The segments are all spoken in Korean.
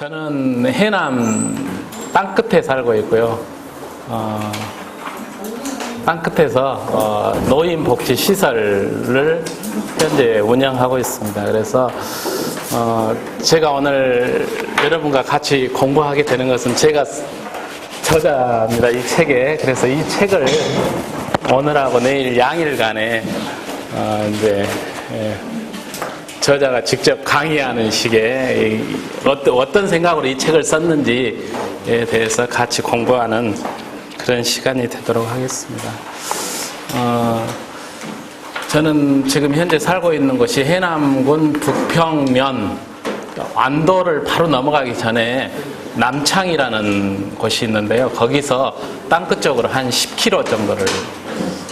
저는 해남 땅끝에 살고 있고요. 땅끝에서 노인복지시설을 현재 운영하고 있습니다. 그래서 제가 오늘 여러분과 같이 공부하게 되는 것은 제가 저자입니다. 이 책에. 그래서 이 책을 오늘하고 내일 양일간에 이제 저자가 직접 강의하는 식의 어떤 생각으로 이 책을 썼는지에 대해서 같이 공부하는 그런 시간이 되도록 하겠습니다. 저는 지금 현재 살고 있는 곳이 해남군 북평면 완도를 바로 넘어가기 전에 남창이라는 곳이 있는데요. 거기서 땅끝 쪽으로 한 10km 정도를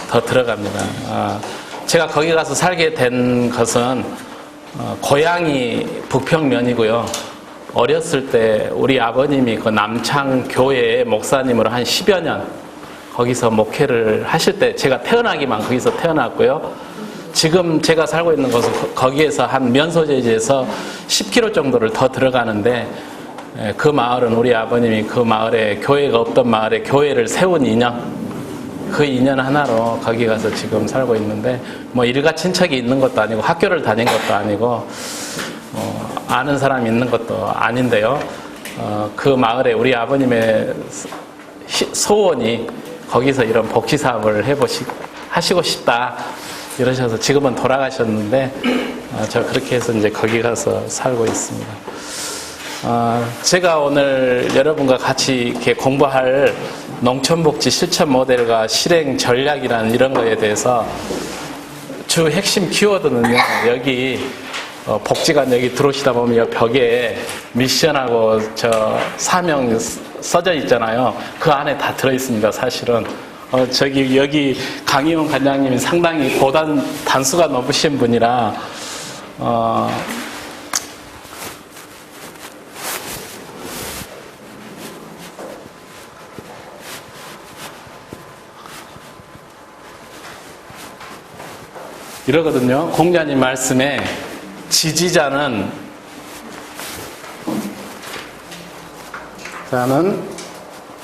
더 들어갑니다. 제가 거기 가서 살게 된 것은 고향이 북평면이고요. 어렸을 때 우리 아버님이 그 남창 교회의 목사님으로 한 10여 년 거기서 목회를 하실 때 제가 태어나기만 거기서 태어났고요. 지금 제가 살고 있는 곳은 거기에서 한 면소재지에서 10km 정도를 더 들어가는데 그 마을은 우리 아버님이 그 마을에 교회가 없던 마을에 교회를 세운 인연, 그 인연 하나로 거기 가서 지금 살고 있는데 뭐 일가 친척이 있는 것도 아니고 학교를 다닌 것도 아니고 아는 사람이 있는 것도 아닌데요. 그 마을에 우리 아버님의 소원이 거기서 이런 복지사업을 하시고 싶다 이러셔서 지금은 돌아가셨는데 저 그렇게 해서 이제 거기 가서 살고 있습니다. 제가 오늘 여러분과 같이 이렇게 공부할 농촌복지 실천 모델과 실행 전략이라는 이런 거에 대해서 주 핵심 키워드는요, 여기 복지관 여기 들어오시다 보면 여기 벽에 미션하고 저 사명 써져 있잖아요. 그 안에 다 들어있습니다, 사실은. 여기 강희원 관장님이 상당히 고단 단수가 높으신 분이라, 이러거든요. 공자님 말씀에 지지자는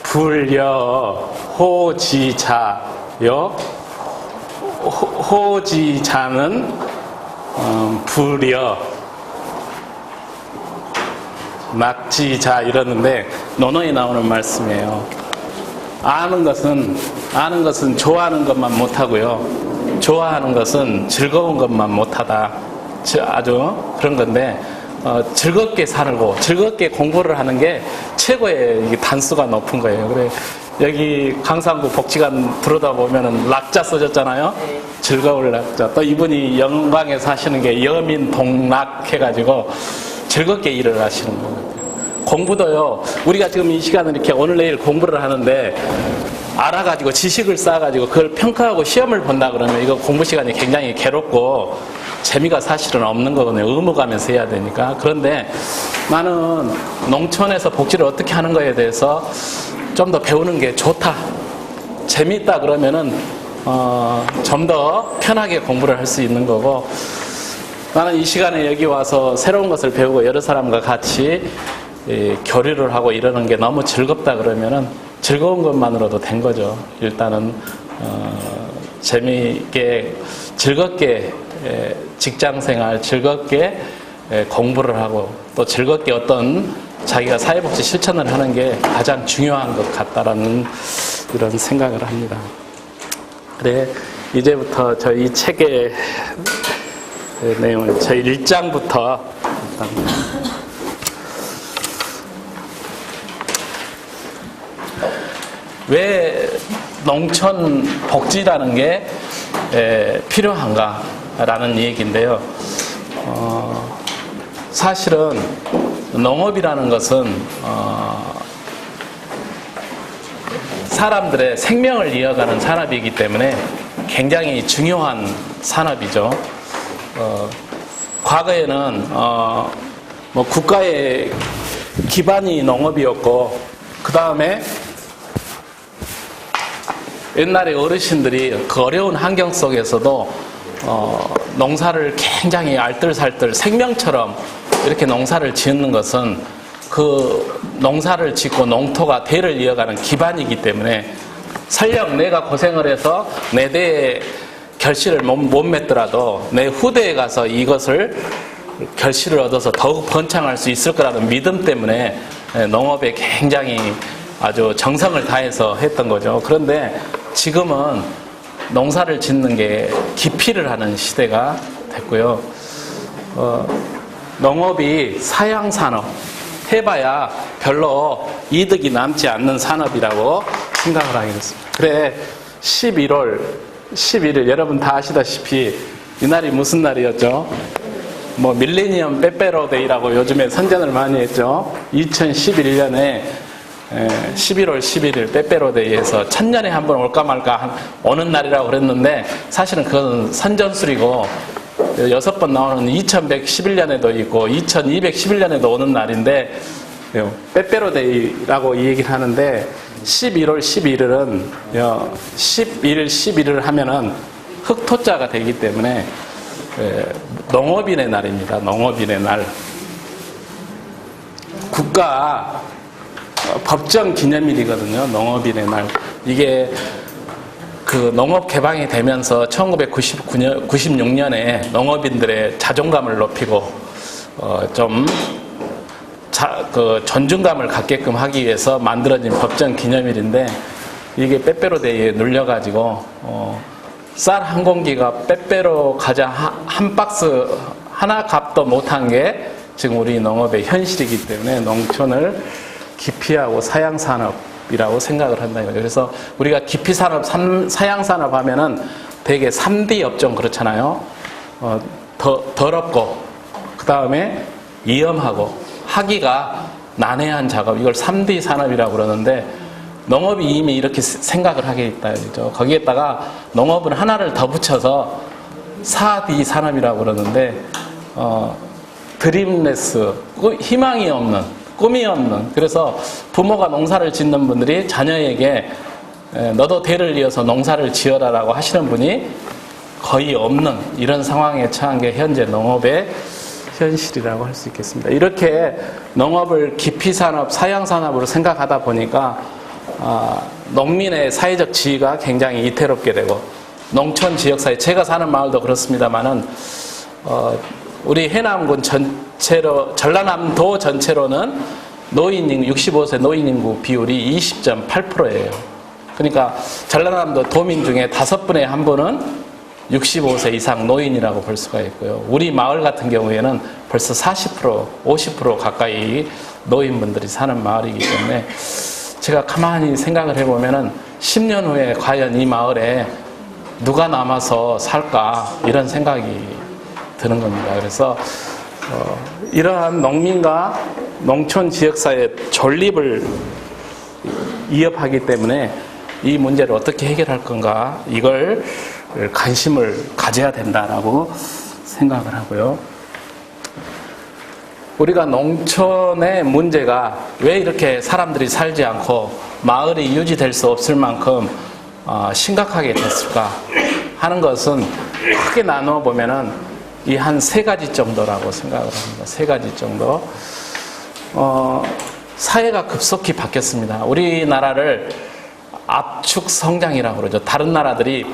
불여 호지자여 호지자는 불여 낙지자 이러는데 논어에 나오는 말씀이에요. 아는 것은 좋아하는 것만 못하고요. 좋아하는 것은 즐거운 것만 못하다. 아주 그런 건데 즐겁게 살고 즐겁게 공부를 하는 게 최고의 단수가 높은 거예요. 그래 여기 강산구 복지관 들어다 보면은 낙자 써졌잖아요. 네. 즐거울 낙자. 또 이분이 영광에 사시는 게 여민 동락 해가지고 즐겁게 일을 하시는 거예요. 공부도요. 우리가 지금 이 시간을 이렇게 오늘 내일 공부를 하는데 알아가지고 지식을 쌓아가지고 그걸 평가하고 시험을 본다 그러면 이거 공부 시간이 굉장히 괴롭고 재미가 사실은 없는 거거든요. 의무감에서 해야 되니까. 그런데 나는 농촌에서 복지를 어떻게 하는 거에 대해서 좀 더 배우는 게 좋다. 재미있다 그러면은 좀 더 편하게 공부를 할 수 있는 거고, 나는 이 시간에 여기 와서 새로운 것을 배우고 여러 사람과 같이 교류를 하고 이러는 게 너무 즐겁다 그러면은 즐거운 것만으로도 된 거죠. 일단은 재미있게 즐겁게 직장생활 즐겁게 공부를 하고 또 즐겁게 어떤 자기가 사회복지 실천을 하는 게 가장 중요한 것 같다라는 이런 생각을 합니다. 그래 이제부터 저희 책의 내용을 저희 1장부터 왜 농촌 복지라는 게 필요한가라는 얘기인데요. 사실은 농업이라는 것은 사람들의 생명을 이어가는 산업이기 때문에 굉장히 중요한 산업이죠. 과거에는 뭐 국가의 기반이 농업이었고 그 다음에 옛날에 어르신들이 그 어려운 환경 속에서도 농사를 굉장히 알뜰살뜰 생명처럼 이렇게 농사를 지는 것은 그 농사를 짓고 농토가 대를 이어가는 기반이기 때문에 설령 내가 고생을 해서 내 대의 결실을 못 맺더라도 내 후대에 가서 이것을 결실을 얻어서 더욱 번창할 수 있을 거라는 믿음 때문에 농업에 굉장히 아주 정성을 다해서 했던 거죠. 그런데 지금은 농사를 짓는 게 기피를 하는 시대가 됐고요. 농업이 사양산업, 해봐야 별로 이득이 남지 않는 산업이라고 생각을 하게 됐습니다. 그래, 11월 11일, 여러분 다 아시다시피 이날이 무슨 날이었죠? 뭐 밀레니엄 빼빼로데이라고 요즘에 선전을 많이 했죠. 2011년에 11월 11일 빼빼로데이에서 천년에 한 번 올까 말까 오는 날이라고 그랬는데 사실은 그건 선전술이고 6번 나오는 2111년에도 있고 2211년에도 오는 날인데 빼빼로데이라고 이 얘기를 하는데 11월 11일은 11, 11을 하면은 흑토자가 되기 때문에 농업인의 날입니다. 농업인의 날. 국가 법정 기념일이거든요. 농업인의 날. 이게 그 농업 개방이 되면서 1996년에 농업인들의 자존감을 높이고 그 존중감을 갖게끔 하기 위해서 만들어진 법정 기념일인데 이게 빼빼로데이에 눌려가지고 쌀 한 공기가 빼빼로 과자 한 박스 하나 값도 못한 게 지금 우리 농업의 현실이기 때문에 농촌을 기피하고 사양산업이라고 생각을 한다. 그래서 우리가 기피산업, 사양산업 하면은 되게 3D 업종 그렇잖아요. 더럽고, 그 다음에 위험하고, 하기가 난해한 작업, 이걸 3D 산업이라고 그러는데 농업이 이미 이렇게 생각을 하게 있다. 그죠? 거기에다가 농업은 하나를 더 붙여서 4D 산업이라고 그러는데, 드림레스, 희망이 없는, 꿈이 없는, 그래서 부모가 농사를 짓는 분들이 자녀에게 너도 대를 이어서 농사를 지어라라고 하시는 분이 거의 없는 이런 상황에 처한 게 현재 농업의 현실이라고 할 수 있겠습니다. 이렇게 농업을 기피산업, 사양산업으로 생각하다 보니까 농민의 사회적 지위가 굉장히 위태롭게 되고 농촌 지역사회, 제가 사는 마을도 그렇습니다만은 우리 해남군 전체로, 전라남도 전체로는 노인인구, 65세 노인인구 비율이 20.8%예요. 그러니까 전라남도 도민 중에 5분의 1분은 65세 이상 노인이라고 볼 수가 있고요. 우리 마을 같은 경우에는 벌써 40%, 50% 가까이 노인분들이 사는 마을이기 때문에 제가 가만히 생각을 해보면은 10년 후에 과연 이 마을에 누가 남아서 살까 이런 생각이 드는 겁니다. 그래서 이러한 농민과 농촌 지역사회의 존립을 위협하기 때문에 이 문제를 어떻게 해결할 건가 이걸 관심을 가져야 된다라고 생각을 하고요. 우리가 농촌의 문제가 왜 이렇게 사람들이 살지 않고 마을이 유지될 수 없을 만큼 심각하게 됐을까 하는 것은 크게 나누어 보면은 이 한 3가지 정도라고 생각을 합니다. 3가지 정도. 사회가 급속히 바뀌었습니다. 우리나라를 압축 성장이라고 그러죠. 다른 나라들이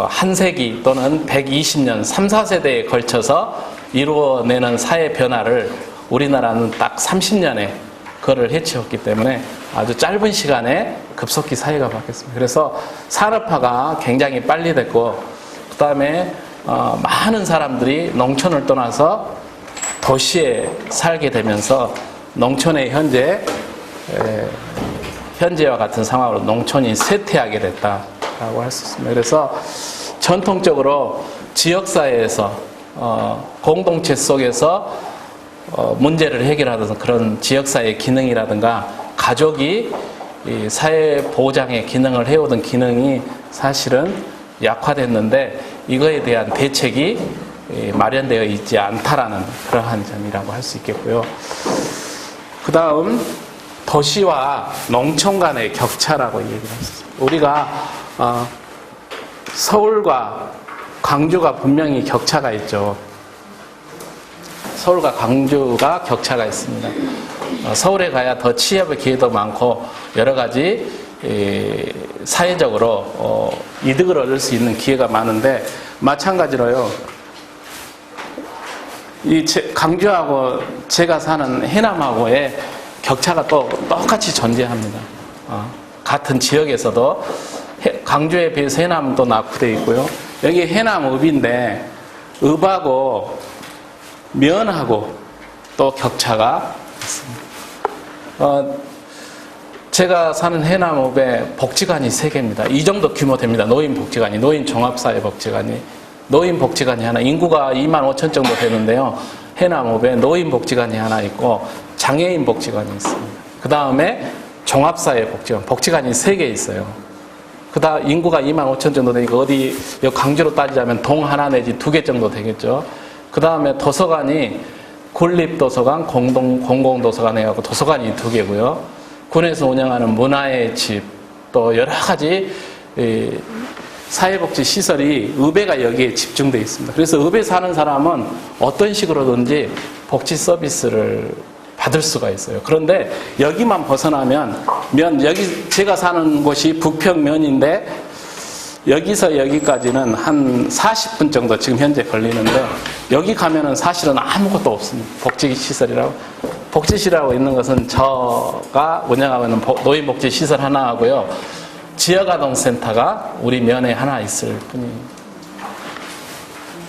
한 세기 또는 120년, 3, 4세대에 걸쳐서 이루어내는 사회 변화를 우리나라는 딱 30년에 그거를 해치웠기 때문에 아주 짧은 시간에 급속히 사회가 바뀌었습니다. 그래서 산업화가 굉장히 빨리 됐고, 그 다음에 많은 사람들이 농촌을 떠나서 도시에 살게 되면서 농촌의 현재와 같은 상황으로 농촌이 쇠퇴하게 됐다라고 할 수 있습니다. 그래서 전통적으로 지역사회에서 공동체 속에서 문제를 해결하는 그런 지역사회의 기능이라든가 가족이 이 사회보장의 기능을 해오던 기능이 사실은 약화됐는데 이거에 대한 대책이 마련되어 있지 않다라는 그러한 점이라고 할 수 있겠고요. 그 다음 도시와 농촌 간의 격차라고 얘기를 했습니다. 우리가 서울과 광주가 분명히 격차가 있죠. 서울과 광주가 격차가 있습니다. 서울에 가야 더 취업의 기회도 많고 여러 가지 사회적으로 이득을 얻을 수 있는 기회가 많은데, 마찬가지로요, 강주하고 제가 사는 해남하고의 격차가 또 똑같이 존재합니다. 같은 지역에서도 강주에 비해서 해남은 또 낙후되어 있고요. 여기 해남읍인데 읍하고 면하고 또 격차가 있습니다. 제가 사는 해남읍에 복지관이 3개입니다. 이 정도 규모 됩니다. 노인복지관이, 노인종합사회복지관이. 노인복지관이 하나, 인구가 2만 5천 정도 되는데요. 해남읍에 노인복지관이 하나 있고 장애인복지관이 있습니다. 그 다음에 종합사회복지관, 복지관이 3개 있어요. 그 다음 인구가 2만 5천 정도 되니까 어디 강주로 따지자면 동 하나 내지 2개 정도 되겠죠. 그 다음에 도서관이 군립도서관, 공공도서관 해갖고 도서관이 2개고요. 군에서 운영하는 문화의 집, 또 여러 가지 사회복지 시설이 읍에가 여기에 집중되어 있습니다. 그래서 읍에 사는 사람은 어떤 식으로든지 복지 서비스를 받을 수가 있어요. 그런데 여기만 벗어나면 여기 제가 사는 곳이 북평면인데 여기서 여기까지는 한 40분 정도 지금 현재 걸리는데, 여기 가면은 사실은 아무것도 없습니다. 복지시설이라고 있는 것은 저가 운영하고 있는 노인복지시설 하나 하고요. 지역아동센터가 우리 면에 하나 있을 뿐입니다.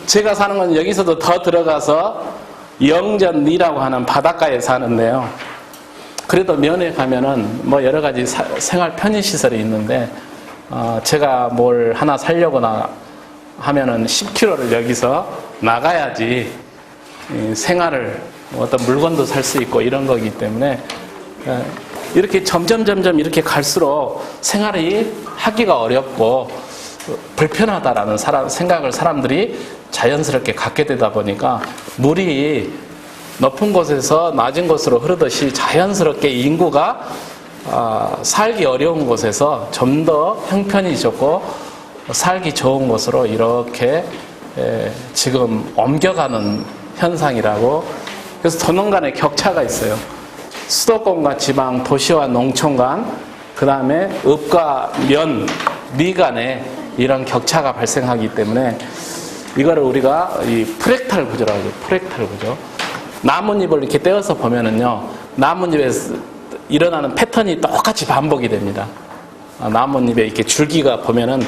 제가 사는 건 여기서도 더 들어가서 영전리라고 하는 바닷가에 사는데요. 그래도 면에 가면은 뭐 여러 가지 생활 편의시설이 있는데, 제가 뭘 하나 사려거나 하면은 10km를 여기서 나가야지 생활을, 어떤 물건도 살 수 있고 이런 거기 때문에, 이렇게 점점 이렇게 갈수록 생활이 하기가 어렵고 불편하다라는 생각을 사람들이 자연스럽게 갖게 되다 보니까, 물이 높은 곳에서 낮은 곳으로 흐르듯이 자연스럽게 인구가 살기 어려운 곳에서 좀 더 형편이 좋고 살기 좋은 곳으로 이렇게 지금 옮겨가는 현상이라고. 그래서 도농 간의 격차가 있어요. 수도권과 지방, 도시와 농촌 간, 그 다음에 읍과 면, 리 간에 이런 격차가 발생하기 때문에 이거를 우리가 이 프랙탈 구조라고 하죠. 프랙탈 구조. 나뭇잎을 이렇게 떼어서 보면은요, 나뭇잎에서 일어나는 패턴이 똑같이 반복이 됩니다. 나뭇잎에 이렇게 줄기가 보면은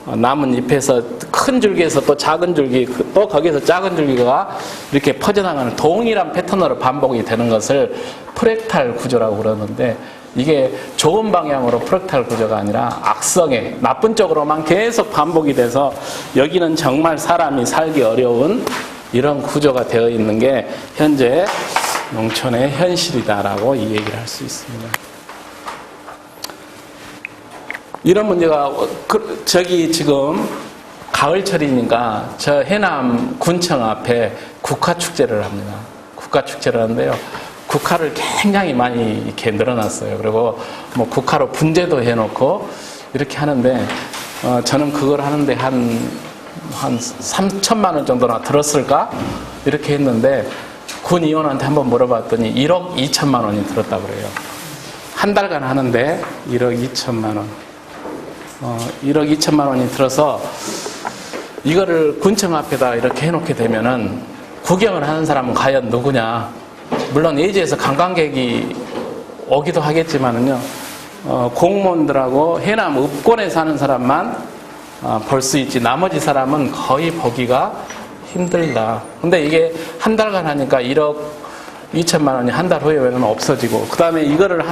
나뭇잎에서 큰 줄기에서 또 작은 줄기, 또 거기에서 작은 줄기가 이렇게 퍼져나가는 동일한 패턴으로 반복이 되는 것을 프랙탈 구조라고 그러는데, 이게 좋은 방향으로 프랙탈 구조가 아니라 악성의 나쁜 쪽으로만 계속 반복이 돼서 여기는 정말 사람이 살기 어려운 이런 구조가 되어 있는 게 현재 농촌의 현실이다라고 이 얘기를 할 수 있습니다. 이런 문제가, 저기 지금 가을철이니까 저 해남 군청 앞에 국화축제를 합니다. 국화축제를 하는데요. 국화를 굉장히 많이 이렇게 늘어났어요. 그리고 뭐 국화로 분재도 해놓고 이렇게 하는데, 저는 그걸 하는데 한 3천만 원 정도나 들었을까? 이렇게 했는데, 군 의원한테 한번 물어봤더니 1억 2천만 원이 들었다고 그래요. 한 달간 하는데 1억 2천만 원. 1억 2천만 원이 들어서 이거를 군청 앞에다 이렇게 해놓게 되면은 구경을 하는 사람은 과연 누구냐? 물론 예지에서 관광객이 오기도 하겠지만은요, 공무원들하고 해남 읍권에 사는 사람만 볼 수 있지, 나머지 사람은 거의 보기가 힘들다. 근데 이게 한 달간 하니까 1억 2천만 원이 한 달 후에는 없어지고, 그 다음에 이거를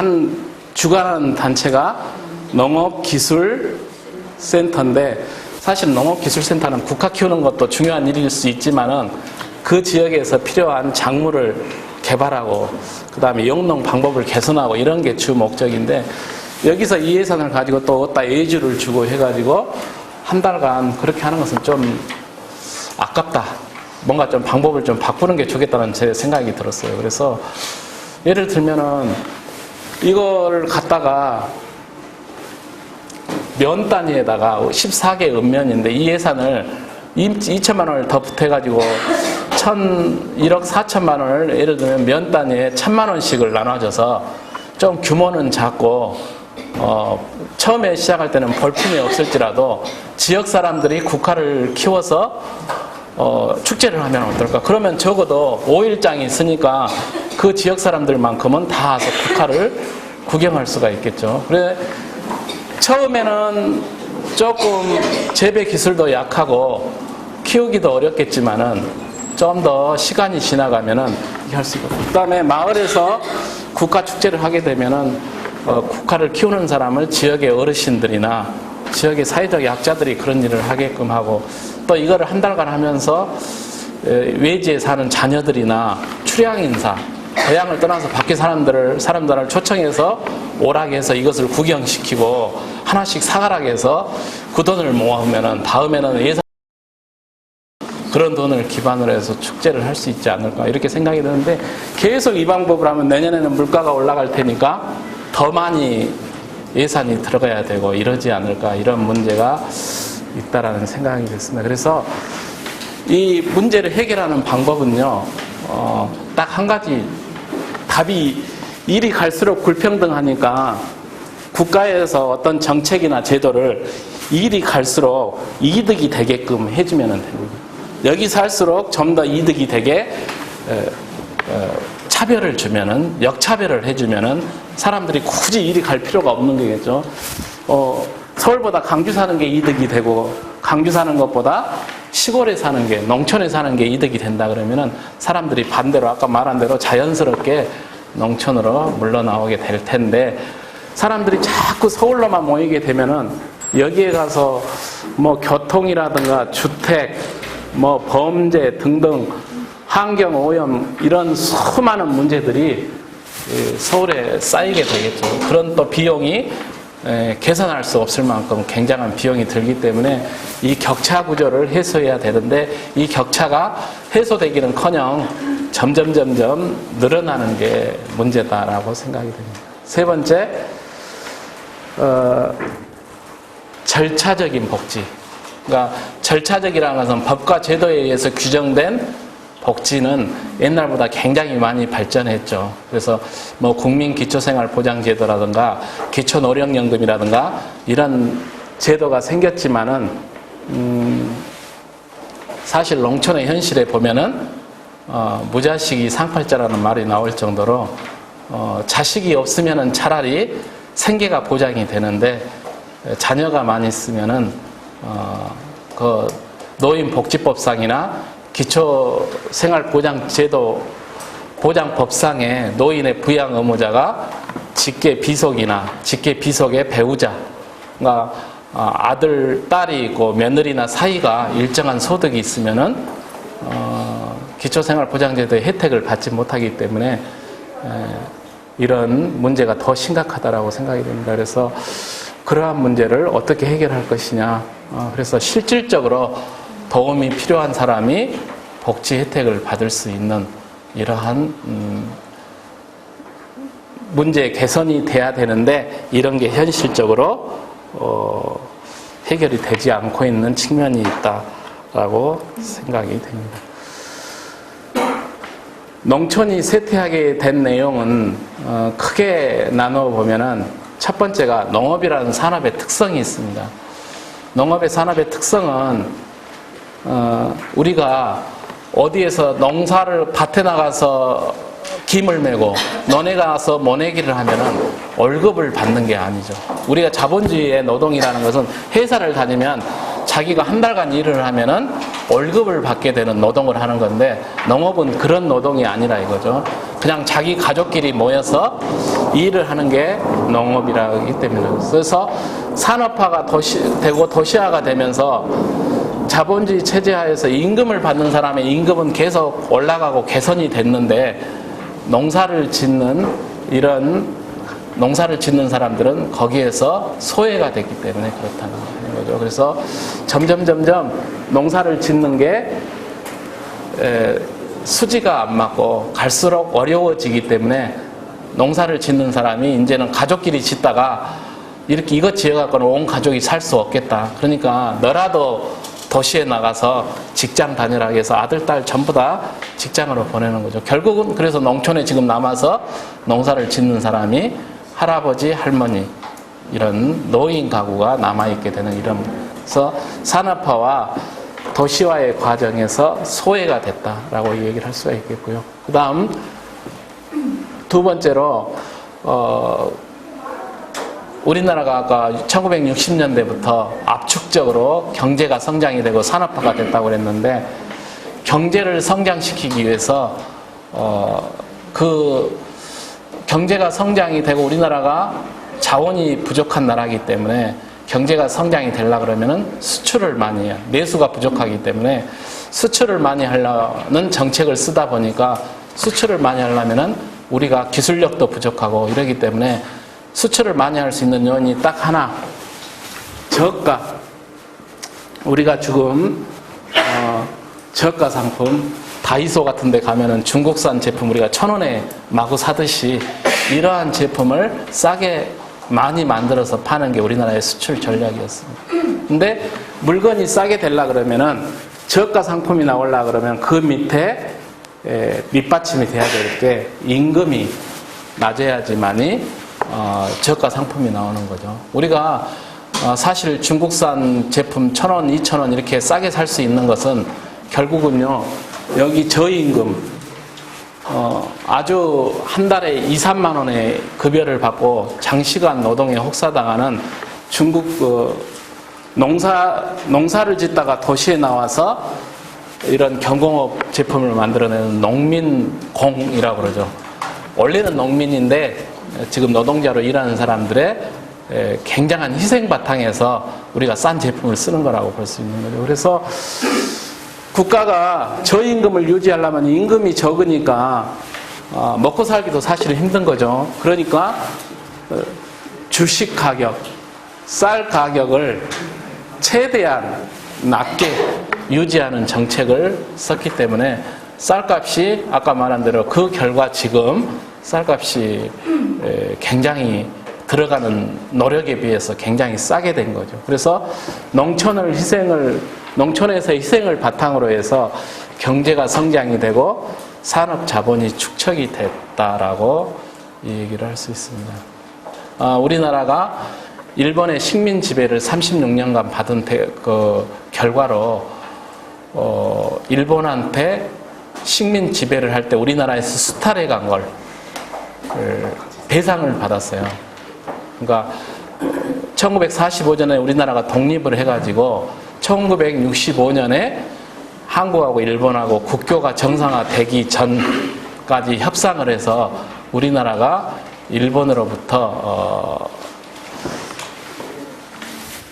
주관하는 단체가 농업기술센터인데, 사실 농업기술센터는 국화 키우는 것도 중요한 일일 수 있지만은 그 지역에서 필요한 작물을 개발하고, 그 다음에 영농 방법을 개선하고 이런 게 주 목적인데, 여기서 이 예산을 가지고 또 어디다 예주를 주고 해가지고 한 달간 그렇게 하는 것은 좀 아깝다. 뭔가 좀 방법을 좀 바꾸는 게 좋겠다는 제 생각이 들었어요. 그래서 예를 들면은 이거를 갖다가 면 단위에다가 14개 읍면인데 이 예산을 2천만 원을 더 보태가지고 1억 4천만 원을 예를 들면 면 단위에 1,000만 원씩을 나눠줘서 좀 규모는 작고 처음에 시작할 때는 볼품이 없을지라도 지역 사람들이 국화를 키워서 축제를 하면 어떨까? 그러면 적어도 5일장이 있으니까 그 지역 사람들만큼은 다 와서 국화를 구경할 수가 있겠죠. 그래 처음에는 조금 재배 기술도 약하고 키우기도 어렵겠지만은 좀 더 시간이 지나가면은 할 수 있고, 그다음에 마을에서 국화 축제를 하게 되면은 국화를 키우는 사람을 지역의 어르신들이나 지역의 사회적 약자들이 그런 일을 하게끔 하고, 또 이거를 한 달간 하면서 외지에 사는 자녀들이나 출향 인사, 고향을 떠나서 밖에 사람들을 초청해서 오라게 해서 이것을 구경시키고 하나씩 사가라게 해서 그 돈을 모아오면은 다음에는 예산 그런 돈을 기반으로 해서 축제를 할 수 있지 않을까 이렇게 생각이 드는데, 계속 이 방법을 하면 내년에는 물가가 올라갈 테니까 더 많이 예산이 들어가야 되고 이러지 않을까, 이런 문제가 있다라는 생각이 됐습니다. 그래서 이 문제를 해결하는 방법은요, 딱 한 가지 답이, 일이 갈수록 불평등하니까 국가에서 어떤 정책이나 제도를 일이 갈수록 이득이 되게끔 해주면 됩니다. 여기서 할수록 좀 더 이득이 되게 차별을 주면은, 역차별을 해주면은 사람들이 굳이 이리 갈 필요가 없는 거겠죠. 서울보다 강주 사는 게 이득이 되고 강주 사는 것보다 시골에 사는 게, 농촌에 사는 게 이득이 된다 그러면은 사람들이 반대로 아까 말한 대로 자연스럽게 농촌으로 물러나오게 될 텐데, 사람들이 자꾸 서울로만 모이게 되면은 여기에 가서 뭐 교통이라든가 주택, 뭐 범죄 등등 환경 오염 이런 수많은 문제들이 서울에 쌓이게 되겠죠. 그런 또 비용이 계산할 수 없을 만큼 굉장한 비용이 들기 때문에 이 격차 구조를 해소해야 되는데, 이 격차가 해소되기는커녕 점점 늘어나는 게 문제다라고 생각이 됩니다. 세 번째, 절차적인 복지. 그러니까 절차적이라는 것은 법과 제도에 의해서 규정된 복지는 옛날보다 굉장히 많이 발전했죠. 그래서 뭐 국민기초생활보장제도라든가 기초노령연금이라든가 이런 제도가 생겼지만은 사실 농촌의 현실에 보면은 무자식이 상팔자라는 말이 나올 정도로 자식이 없으면은 차라리 생계가 보장이 되는데, 자녀가 많이 있으면은 그 노인복지법상이나 기초생활보장제도 보장법상에 노인의 부양 의무자가 직계 비속이나 직계 비속의 배우자, 그러니까 아들, 딸이 있고 며느리나 사이가 일정한 소득이 있으면은 기초생활보장제도의 혜택을 받지 못하기 때문에 이런 문제가 더 심각하다라고 생각이 됩니다. 그래서 그러한 문제를 어떻게 해결할 것이냐. 그래서 실질적으로 도움이 필요한 사람이 복지 혜택을 받을 수 있는 이러한 문제 개선이 돼야 되는데, 이런 게 현실적으로 해결이 되지 않고 있는 측면이 있다라고 생각이 됩니다. 농촌이 쇠퇴하게 된 내용은 크게 나누어 보면은, 첫 번째가 농업이라는 산업의 특성이 있습니다. 농업의 산업의 특성은 우리가 어디에서 농사를 밭에 나가서 김을 메고 논에 가서 모내기를 하면은 월급을 받는 게 아니죠. 우리가 자본주의의 노동이라는 것은 회사를 다니면 자기가 한 달간 일을 하면은 월급을 받게 되는 노동을 하는 건데, 농업은 그런 노동이 아니라 이거죠. 그냥 자기 가족끼리 모여서 일을 하는 게 농업이라기 때문에. 그래서 산업화가 되고 도시화가 되면서 자본주의 체제하에서 임금을 받는 사람의 임금은 계속 올라가고 개선이 됐는데, 농사를 짓는 사람들은 거기에서 소외가 됐기 때문에 그렇다는 거죠. 그래서 점점 농사를 짓는 게 수지가 안 맞고 갈수록 어려워지기 때문에, 농사를 짓는 사람이 이제는 가족끼리 짓다가 이렇게 이것 지어갖고는 온 가족이 살 수 없겠다. 그러니까 너라도 도시에 나가서 직장 다니라고 해서 아들, 딸 전부 다 직장으로 보내는 거죠. 결국은 그래서 농촌에 지금 남아서 농사를 짓는 사람이 할아버지, 할머니 이런 노인 가구가 남아있게 되는 이러면서 산업화와 도시화의 과정에서 소외가 됐다라고 얘기를 할 수가 있겠고요. 그 다음 두 번째로 우리나라가 아까 1960년대부터 압축적으로 경제가 성장이 되고 산업화가 됐다고 그랬는데 경제를 성장시키기 위해서 그 경제가 성장이 되고 우리나라가 자원이 부족한 나라이기 때문에 경제가 성장이 되려고 그러면은 수출을 많이 해요. 내수가 부족하기 때문에 수출을 많이 하려는 정책을 쓰다 보니까 수출을 많이 하려면은 우리가 기술력도 부족하고 이러기 때문에 수출을 많이 할 수 있는 요인이 딱 하나, 저가. 우리가 지금 저가 상품 다이소 같은 데 가면은 중국산 제품 우리가 1,000원에 마구 사듯이 이러한 제품을 싸게 많이 만들어서 파는 게 우리나라의 수출 전략이었습니다. 근데 물건이 싸게 되려고 그러면은 저가 상품이 나오려고 그러면 그 밑에 밑받침이 돼야 될 게 임금이 낮아야지만이 저가 상품이 나오는 거죠. 우리가 사실 중국산 제품 1,000원, 2,000원 이렇게 싸게 살 수 있는 것은 결국은요, 여기 저임금, 아주 한 달에 2, 3만 원의 급여를 받고 장시간 노동에 혹사당하는 중국 농사를 짓다가 도시에 나와서 이런 경공업 제품을 만들어내는 농민공이라고 그러죠. 원래는 농민인데 지금 노동자로 일하는 사람들의 굉장한 희생 바탕에서 우리가 싼 제품을 쓰는 거라고 볼 수 있는 거죠. 그래서 국가가 저임금을 유지하려면 임금이 적으니까 먹고 살기도 사실은 힘든 거죠. 그러니까 주식 가격, 쌀 가격을 최대한 낮게 유지하는 정책을 썼기 때문에 쌀값이 아까 말한 대로 그 결과 지금 쌀값이 굉장히 들어가는 노력에 비해서 굉장히 싸게 된 거죠. 그래서 농촌에서 희생을 바탕으로 해서 경제가 성장이 되고 산업 자본이 축적이 됐다라고 얘기를 할 수 있습니다. 우리나라가 일본의 식민 지배를 36년간 받은 그 결과로 일본한테 식민 지배를 할 때 우리나라에서 수탈해 간 걸 배상을 받았어요. 그러니까 1945년에 우리나라가 독립을 해가지고 1965년에 한국하고 일본하고 국교가 정상화되기 전까지 협상을 해서 우리나라가 일본으로부터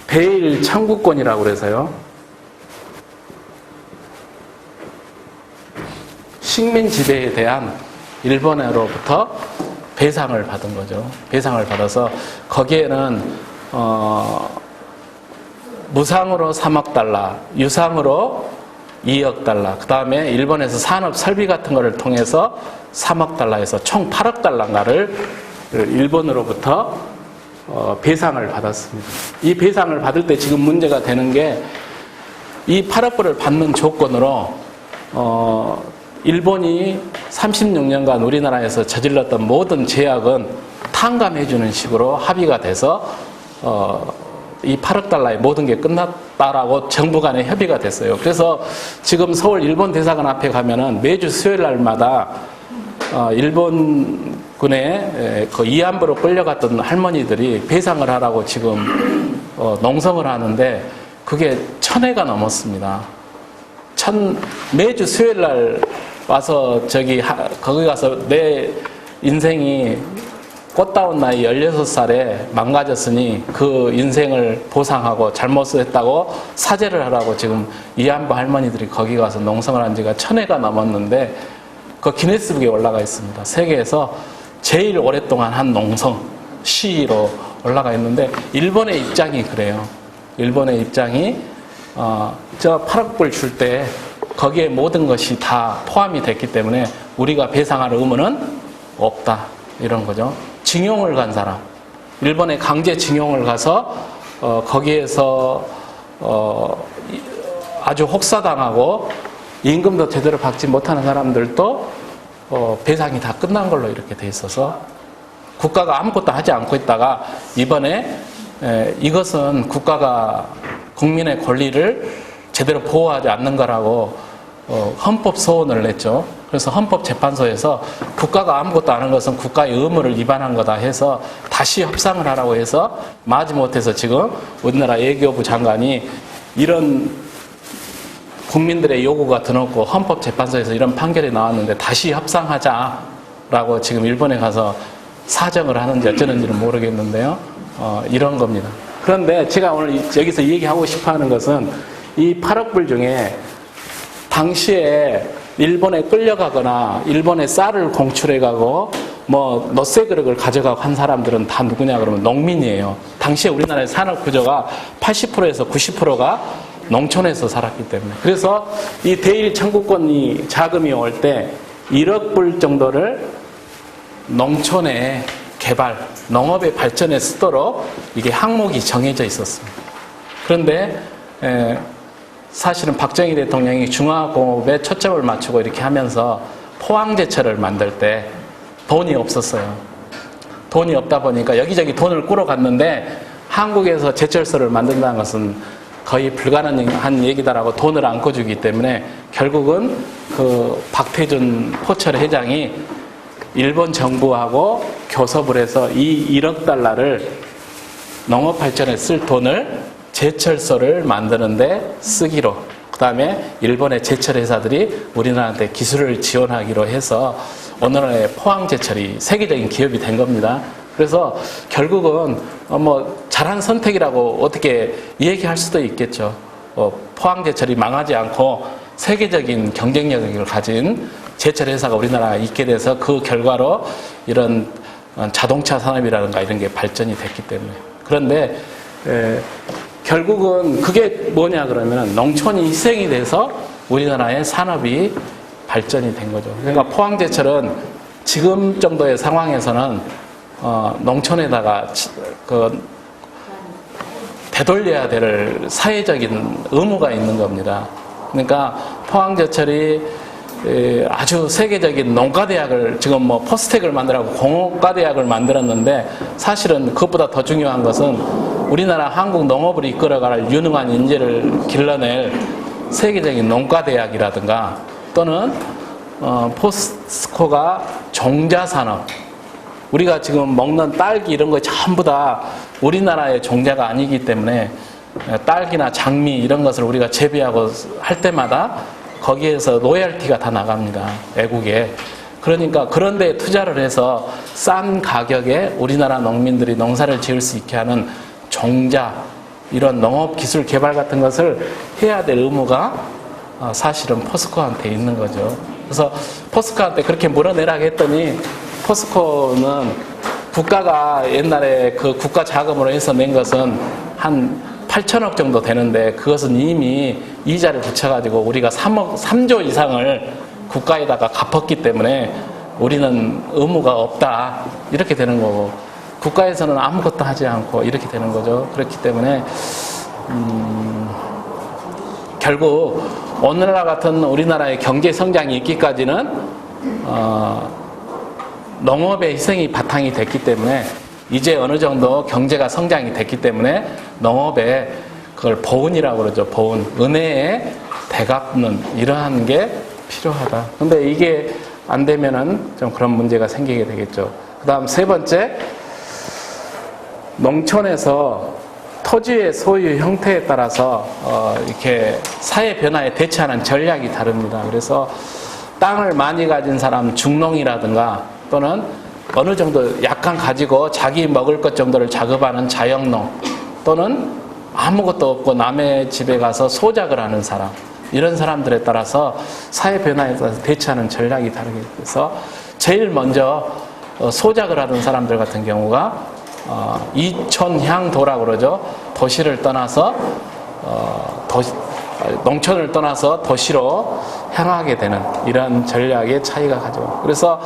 대일 청구권이라고 그래서요. 식민 지배에 대한 일본으로부터 배상을 받은 거죠. 배상을 받아서 거기에는 무상으로 3억 달러, 유상으로 2억 달러, 그 다음에 일본에서 산업 설비 같은 거를 통해서 3억 달러에서 총 8억 달러인가를 일본으로부터 배상을 받았습니다. 이 배상을 받을 때 지금 문제가 되는 게 이 8억 불을 받는 조건으로 일본이 36년간 우리나라에서 저질렀던 모든 제약은 탕감해주는 식으로 합의가 돼서 이 8억 달러의 모든 게 끝났다라고 정부 간에 협의가 됐어요. 그래서 지금 서울 일본 대사관 앞에 가면은 매주 수요일 날마다 일본군에 그 이안부로 끌려갔던 할머니들이 배상을 하라고 지금 농성을 하는데 그게 1,000회가 넘었습니다. 매주 수요일 날 와서 거기 가서 내 인생이 꽃다운 나이 16살에 망가졌으니 그 인생을 보상하고 잘못을 했다고 사죄를 하라고 지금 이안부 할머니들이 거기 가서 농성을 한 지가 1,000회가 넘었는데 그 기네스북에 올라가 있습니다. 세계에서 제일 오랫동안 한 농성 시로 올라가 있는데 일본의 입장이 그래요. 일본의 입장이 저 8억 불 줄 때 거기에 모든 것이 다 포함이 됐기 때문에 우리가 배상할 의무는 없다. 이런 거죠. 징용을 간 사람, 일본에 강제 징용을 가서 거기에서 아주 혹사당하고 임금도 제대로 받지 못하는 사람들도 배상이 다 끝난 걸로 이렇게 돼 있어서 국가가 아무것도 하지 않고 있다가 이번에 이것은 국가가 국민의 권리를 제대로 보호하지 않는 거라고 헌법 소원을 냈죠. 그래서 헌법재판소에서 국가가 아무것도 안 한 것은 국가의 의무를 위반한 거다 해서 다시 협상을 하라고 해서 마지못해서 지금 우리나라 외교부 장관이 이런 국민들의 요구가 드높고 헌법재판소에서 이런 판결이 나왔는데 다시 협상하자라고 지금 일본에 가서 사정을 하는지 어쩌는지는 모르겠는데요. 이런 겁니다. 그런데 제가 오늘 여기서 얘기하고 싶어 하는 것은 이 8억 불 중에 당시에 일본에 끌려가거나 일본에 쌀을 공출해가고 뭐 너세 그릇을 가져가고 한 사람들은 다 누구냐 그러면 농민이에요. 당시에 우리나라의 산업 구조가 80%에서 90%가 농촌에서 살았기 때문에. 그래서 이 대일 청구권이 자금이 올 때 1억 불 정도를 농촌의 개발, 농업의 발전에 쓰도록 이게 항목이 정해져 있었습니다. 그런데 사실은 박정희 대통령이 중화공업에 초점을 맞추고 이렇게 하면서 포항제철을 만들 때 돈이 없었어요. 돈이 없다 보니까 여기저기 돈을 꾸러갔는데 한국에서 제철소를 만든다는 것은 거의 불가능한 얘기다라고 돈을 안 꿔주기 때문에 결국은 그 박태준 포철 회장이 일본 정부하고 교섭을 해서 이 1억 달러를 농업 발전에 쓸 돈을 제철소를 만드는데 쓰기로, 그 다음에 일본의 제철 회사들이 우리나라한테 기술을 지원하기로 해서 오늘날의 포항제철이 세계적인 기업이 된 겁니다. 그래서 결국은 뭐 잘한 선택이라고 어떻게 얘기할 수도 있겠죠. 포항제철이 망하지 않고 세계적인 경쟁력을 가진 제철 회사가 우리나라에 있게 돼서 그 결과로 이런 자동차 산업이라든가 이런 게 발전이 됐기 때문에. 그런데 결국은 그게 뭐냐 그러면 농촌이 희생이 돼서 우리나라의 산업이 발전이 된 거죠. 그러니까 포항제철은 지금 정도의 상황에서는 농촌에다가 되돌려야 될 사회적인 의무가 있는 겁니다. 그러니까 포항제철이 아주 세계적인 농가대학을 지금 뭐 포스텍을 만들라고 공업가대학을 만들었는데 사실은 그것보다 더 중요한 것은 우리나라 한국 농업을 이끌어갈 유능한 인재를 길러낼 세계적인 농가대학이라든가 또는 포스코가 종자산업, 우리가 지금 먹는 딸기 이런 거 전부 다 우리나라의 종자가 아니기 때문에 딸기나 장미 이런 것을 우리가 재배하고 할 때마다 거기에서 로열티가 다 나갑니다. 외국에. 그러니까 그런 데 투자를 해서 싼 가격에 우리나라 농민들이 농사를 지을 수 있게 하는 종자, 이런 농업기술 개발 같은 것을 해야 될 의무가 사실은 포스코한테 있는 거죠. 그래서 포스코한테 그렇게 물어내라고 했더니 포스코는 국가가 옛날에 그 국가 자금으로 해서 낸 것은 한 8천억 정도 되는데 그것은 이미 이자를 붙여가지고 우리가 3조 이상을 국가에다가 갚았기 때문에 우리는 의무가 없다. 이렇게 되는 거고 국가에서는 아무것도 하지 않고 이렇게 되는 거죠. 그렇기 때문에 결국 오늘날 같은 우리나라의 경제 성장이 있기까지는 농업의 희생이 바탕이 됐기 때문에 이제 어느 정도 경제가 성장이 됐기 때문에 농업에 그걸 보은이라고 그러죠. 보은. 은혜에 대갚는 이러한 게 필요하다. 근데 이게 안 되면은 좀 그런 문제가 생기게 되겠죠. 그 다음 세 번째, 농촌에서 토지의 소유 형태에 따라서 이렇게 사회 변화에 대처하는 전략이 다릅니다. 그래서 땅을 많이 가진 사람 중농이라든가 또는 어느 정도 약간 가지고 자기 먹을 것 정도를 작업하는 자영농 또는 아무것도 없고 남의 집에 가서 소작을 하는 사람, 이런 사람들에 따라서 사회 변화에 따라서 대처하는 전략이 다르게 돼서 제일 먼저 소작을 하는 사람들 같은 경우가 이촌향도라고 그러죠. 도시를 떠나서 농촌을 떠나서 도시로 향하게 되는 이런 전략의 차이가 가죠. 그래서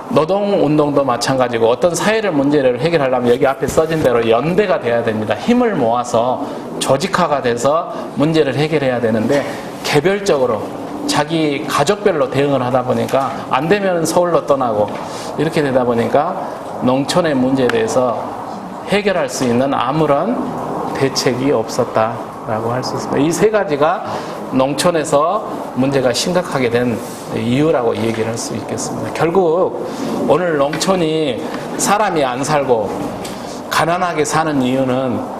노동운동도 마찬가지고 어떤 사회를 문제를 해결하려면 여기 앞에 써진 대로 연대가 돼야 됩니다. 힘을 모아서 조직화가 돼서 문제를 해결해야 되는데 개별적으로 자기 가족별로 대응을 하다 보니까 안 되면 서울로 떠나고 이렇게 되다 보니까 농촌의 문제에 대해서 해결할 수 있는 아무런 대책이 없었다라고 할 수 있습니다. 이 세 가지가 농촌에서 문제가 심각하게 된 이유라고 얘기를 할 수 있겠습니다. 결국 오늘 농촌이 사람이 안 살고 가난하게 사는 이유는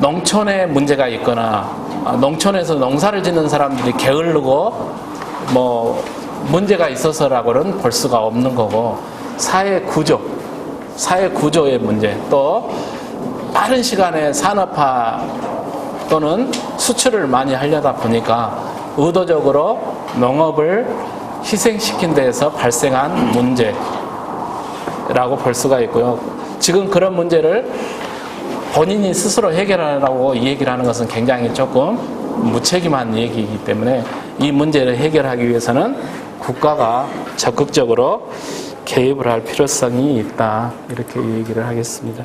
농촌에 문제가 있거나 농촌에서 농사를 짓는 사람들이 게으르고 뭐 문제가 있어서라고는 볼 수가 없는 거고, 사회 구조의 문제, 또 빠른 시간에 산업화 또는 수출을 많이 하려다 보니까 의도적으로 농업을 희생시킨 데에서 발생한 문제라고 볼 수가 있고요. 지금 그런 문제를 본인이 스스로 해결하라고 이 얘기를 하는 것은 굉장히 조금 무책임한 얘기이기 때문에 이 문제를 해결하기 위해서는 국가가 적극적으로 개입을 할 필요성이 있다, 이렇게 얘기를 하겠습니다.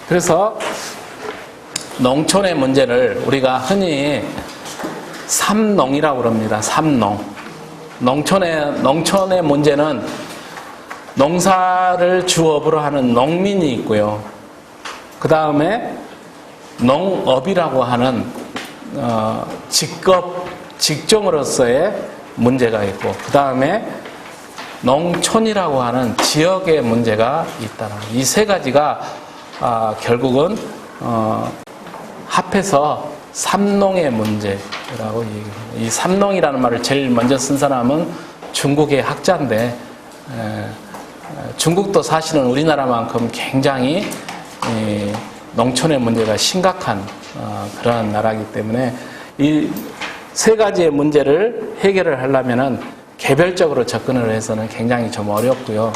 그래서 농촌의 문제를 우리가 흔히 삼농이라고 그럽니다. 삼농. 농촌의 문제는 농사를 주업으로 하는 농민이 있고요. 그 다음에 농업이라고 하는 직종으로서의 문제가 있고, 그 다음에 농촌이라고 하는 지역의 문제가 있다. 이 세 가지가 결국은 합해서 삼농의 문제라고 얘기합니다. 이 삼농이라는 말을 제일 먼저 쓴 사람은 중국의 학자인데, 중국도 사실은 우리나라만큼 굉장히 농촌의 문제가 심각한 그런 나라이기 때문에 이 세 가지의 문제를 해결을 하려면은 개별적으로 접근을 해서는 굉장히 좀 어렵고요.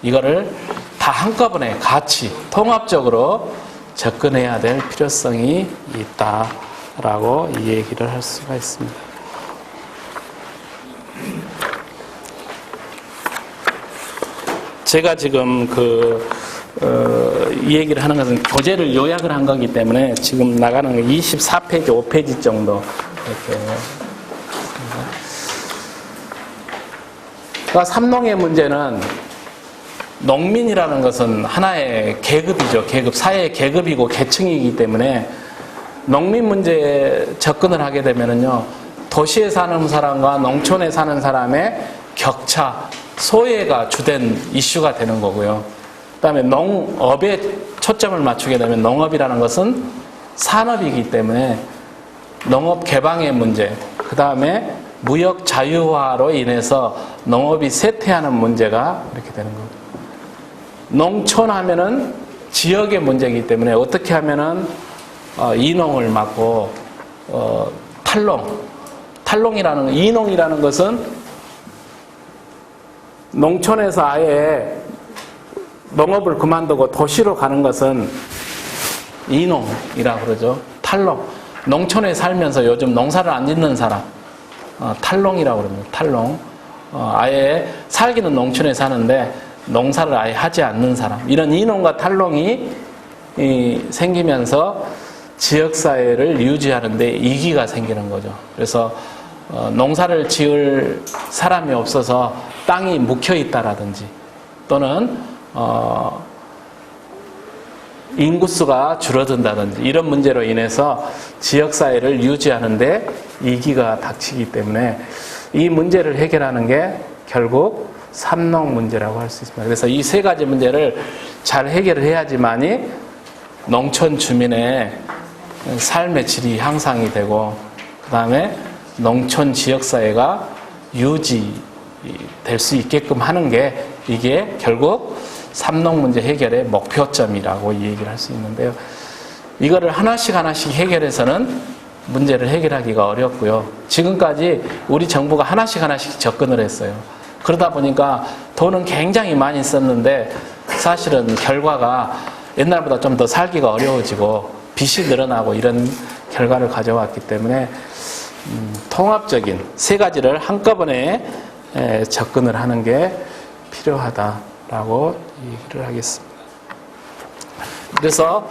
이거를 다 한꺼번에 같이 통합적으로 접근해야 될 필요성이 있다라고 이 얘기를 할 수가 있습니다. 제가 지금 이 얘기를 하는 것은 교재를 요약을 한 거기 때문에 지금 나가는 게 24페이지, 5페이지 정도 이렇게. 그러니까 삼농의 문제는 농민이라는 것은 하나의 계급이죠. 사회의 계급이고 계층이기 때문에 농민 문제에 접근을 하게 되면은요, 도시에 사는 사람과 농촌에 사는 사람의 격차, 소외가 주된 이슈가 되는 거고요. 그 다음에 농업에 초점을 맞추게 되면 농업이라는 것은 산업이기 때문에 농업 개방의 문제, 그 다음에 무역 자유화로 인해서 농업이 쇠퇴하는 문제가 이렇게 되는 겁니다. 농촌 하면은 지역의 문제이기 때문에 어떻게 하면은 이농을 막고 이농이라는 것은 농촌에서 아예 농업을 그만두고 도시로 가는 것은 이농이라고 그러죠. 탈농. 농촌에 살면서 요즘 농사를 안 짓는 사람, 탈농이라고 그럽니다. 탈농. 아예 살기는 농촌에 사는데 농사를 아예 하지 않는 사람. 이런 이농과 탈농이 생기면서 지역사회를 유지하는데 이기가 생기는 거죠. 그래서 농사를 지을 사람이 없어서 땅이 묵혀있다라든지, 또는 인구수가 줄어든다든지, 이런 문제로 인해서 지역사회를 유지하는데 이기가 닥치기 때문에 이 문제를 해결하는 게 결국 삼농 문제라고 할 수 있습니다. 그래서 이 세 가지 문제를 잘 해결을 해야지만이 농촌 주민의 삶의 질이 향상이 되고, 그 다음에 농촌 지역사회가 유지될 수 있게끔 하는 게, 이게 결국 삼농 문제 해결의 목표점이라고 얘기를 할 수 있는데요. 이거를 하나씩 해결해서는 문제를 해결하기가 어렵고요. 지금까지 우리 정부가 하나씩 접근을 했어요. 그러다 보니까 돈은 굉장히 많이 썼는데 사실은 결과가 옛날보다 좀 더 살기가 어려워지고 빚이 늘어나고 이런 결과를 가져왔기 때문에 통합적인 세 가지를 한꺼번에 접근을 하는 게 필요하다라고 얘기를 하겠습니다. 그래서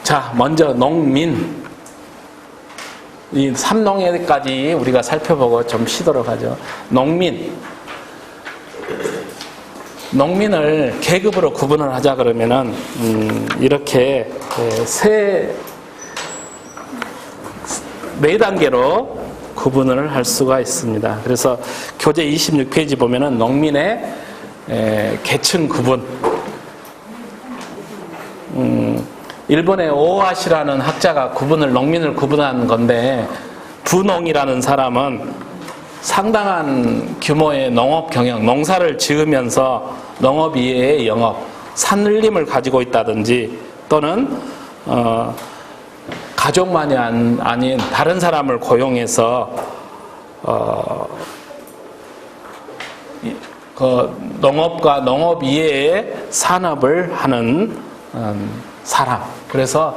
자, 먼저 농민, 이 3농에까지 우리가 살펴보고 좀 쉬도록 하죠. 농민을 계급으로 구분을 하자 그러면은 이렇게 네 단계로 구분을 할 수가 있습니다. 그래서 교재 26페이지 보면은 농민의 계층 구분. 일본의 오와시라는 학자가 농민을 구분한 건데, 부농이라는 사람은 상당한 규모의 농업 경영, 농사를 지으면서 농업 이외의 영업, 산림을 가지고 있다든지, 또는 가족만이 아닌 다른 사람을 고용해서 농업과 농업 이외의 산업을 하는 사람. 그래서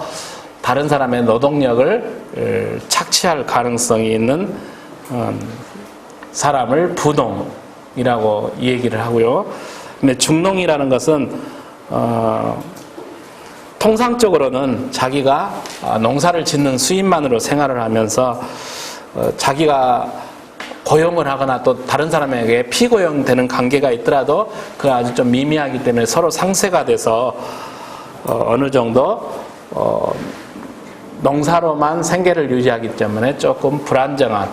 다른 사람의 노동력을 착취할 가능성이 있는 사람을 부농이라고 얘기를 하고요. 근데 중농이라는 것은 통상적으로는 자기가 농사를 짓는 수입만으로 생활을 하면서 자기가 고용을 하거나 또 다른 사람에게 피고용되는 관계가 있더라도 그 아주 좀 미미하기 때문에 서로 상쇄가 돼서 어느 정도 농사로만 생계를 유지하기 때문에 조금 불안정한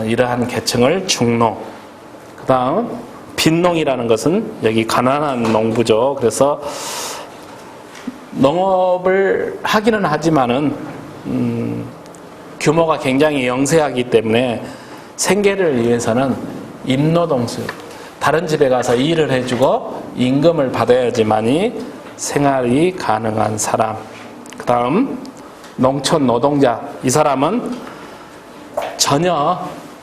이러한 계층을 중농. 그 다음 빈농이라는 것은 여기 가난한 농부죠. 그래서 농업을 하기는 하지만은 규모가 굉장히 영세하기 때문에 생계를 위해서는 임노동수, 다른 집에 가서 일을 해주고 임금을 받아야지만이 생활이 가능한 사람. 그 다음 농촌 노동자. 이 사람은 전혀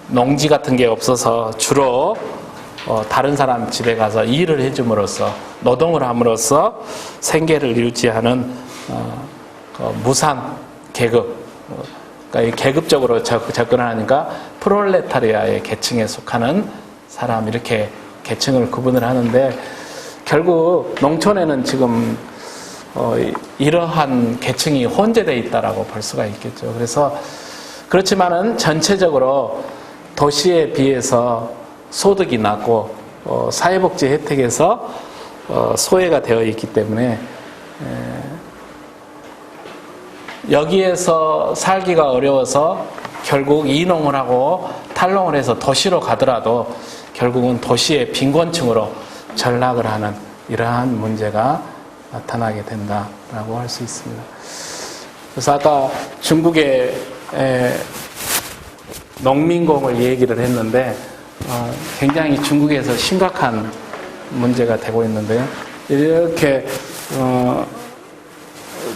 농지 같은 게 없어서 주로 다른 사람 집에 가서 일을 해줌으로써, 노동을 함으로써 생계를 유지하는 무상 계급, 그러니까 계급적으로 접근하니까 프롤레타리아의 계층에 속하는 사람, 이렇게 계층을 구분을 하는데, 결국 농촌에는 지금 이러한 계층이 혼재되어 있다라고 볼 수가 있겠죠. 그래서 그렇지만은 전체적으로 도시에 비해서 소득이 낮고 사회복지 혜택에서 소외가 되어 있기 때문에 여기에서 살기가 어려워서 결국 이농을 하고 탈농을 해서 도시로 가더라도 결국은 도시의 빈곤층으로 전락을 하는 이러한 문제가 나타나게 된다라고 할 수 있습니다. 그래서 아까 중국의 농민공을 얘기를 했는데 굉장히 중국에서 심각한 문제가 되고 있는데요. 이렇게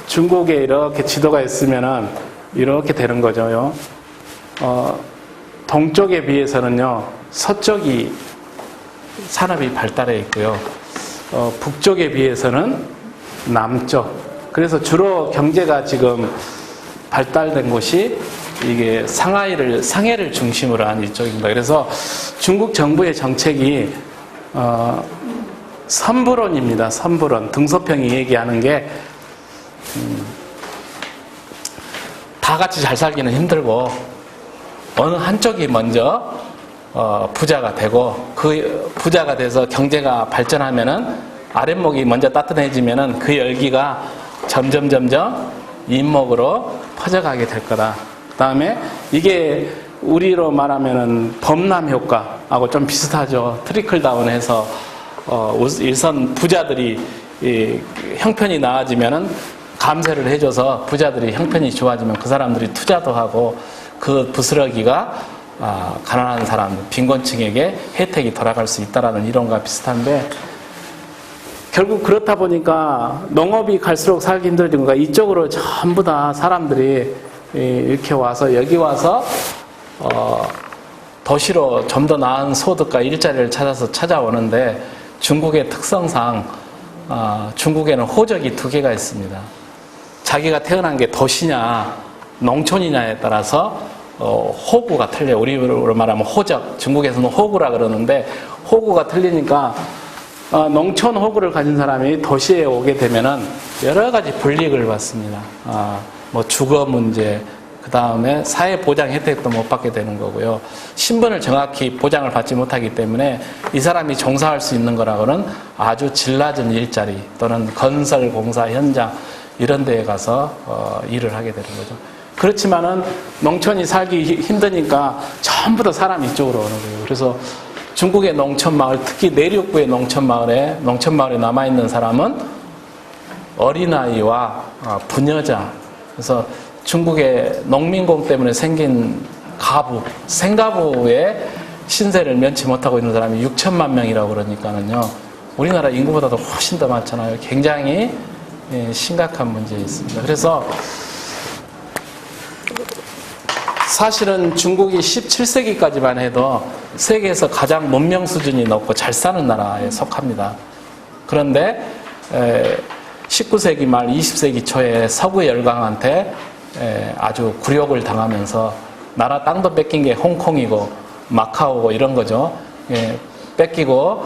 중국에 이렇게 지도가 있으면은 이렇게 되는 거죠. 동쪽에 비해서는요, 서쪽이 산업이 발달해 있고요. 북쪽에 비해서는 남쪽. 그래서 주로 경제가 지금 발달된 곳이 이게 상해를 중심으로 한 이쪽입니다. 그래서 중국 정부의 정책이 선부론입니다. 선부론. 등소평이 얘기하는 게 다 같이 잘 살기는 힘들고 어느 한쪽이 먼저 부자가 되고 그 부자가 돼서 경제가 발전하면은 아랫목이 먼저 따뜻해지면은 그 열기가 점점 윗목으로 퍼져가게 될 거다. 그 다음에 이게 우리로 말하면은 범람 효과하고 좀 비슷하죠. 트리클 다운해서 일선 부자들이 형편이 나아지면은 감세를 해줘서 부자들이 형편이 좋아지면 그 사람들이 투자도 하고 그 부스러기가 가난한 사람, 빈곤층에게 혜택이 돌아갈 수 있다라는 이론과 비슷한데, 결국 그렇다 보니까 농업이 갈수록 살기 힘들어진 거가 이쪽으로 전부 다 사람들이 이렇게 와서 여기 와서 도시로 좀 더 나은 소득과 일자리를 찾아서 찾아오는데, 중국의 특성상 중국에는 호적이 두 개가 있습니다. 자기가 태어난 게 도시냐 농촌이냐에 따라서 호구가 틀려요. 우리로 말하면 호적, 중국에서는 호구라 그러는데 호구가 틀리니까 농촌 호구를 가진 사람이 도시에 오게 되면은 여러 가지 불이익을 받습니다. 뭐 주거 문제, 그 다음에 사회보장 혜택도 못 받게 되는 거고요. 신분을 정확히 보장을 받지 못하기 때문에 이 사람이 종사할 수 있는 거라고는 아주 질 낮은 일자리 또는 건설 공사 현장 이런 데에 가서 일을 하게 되는 거죠. 그렇지만은 농촌이 살기 힘드니까 전부 다 사람이 이쪽으로 오는 거예요. 그래서 중국의 농촌 마을, 특히 내륙부의 농촌 마을에 남아있는 사람은 어린아이와 부녀자, 그래서 중국의 농민공 때문에 생긴 가부, 생가부의 신세를 면치 못하고 있는 사람이 6천만 명이라고 그러니까는요, 우리나라 인구보다도 훨씬 더 많잖아요. 굉장히 심각한 문제 있습니다. 그래서 사실은 중국이 17세기까지만 해도 세계에서 가장 문명 수준이 높고 잘 사는 나라에 속합니다. 그런데 19세기 말 20세기 초에 서구 열강한테 아주 굴욕을 당하면서 나라 땅도 뺏긴 게 홍콩이고 마카오고 이런 거죠. 뺏기고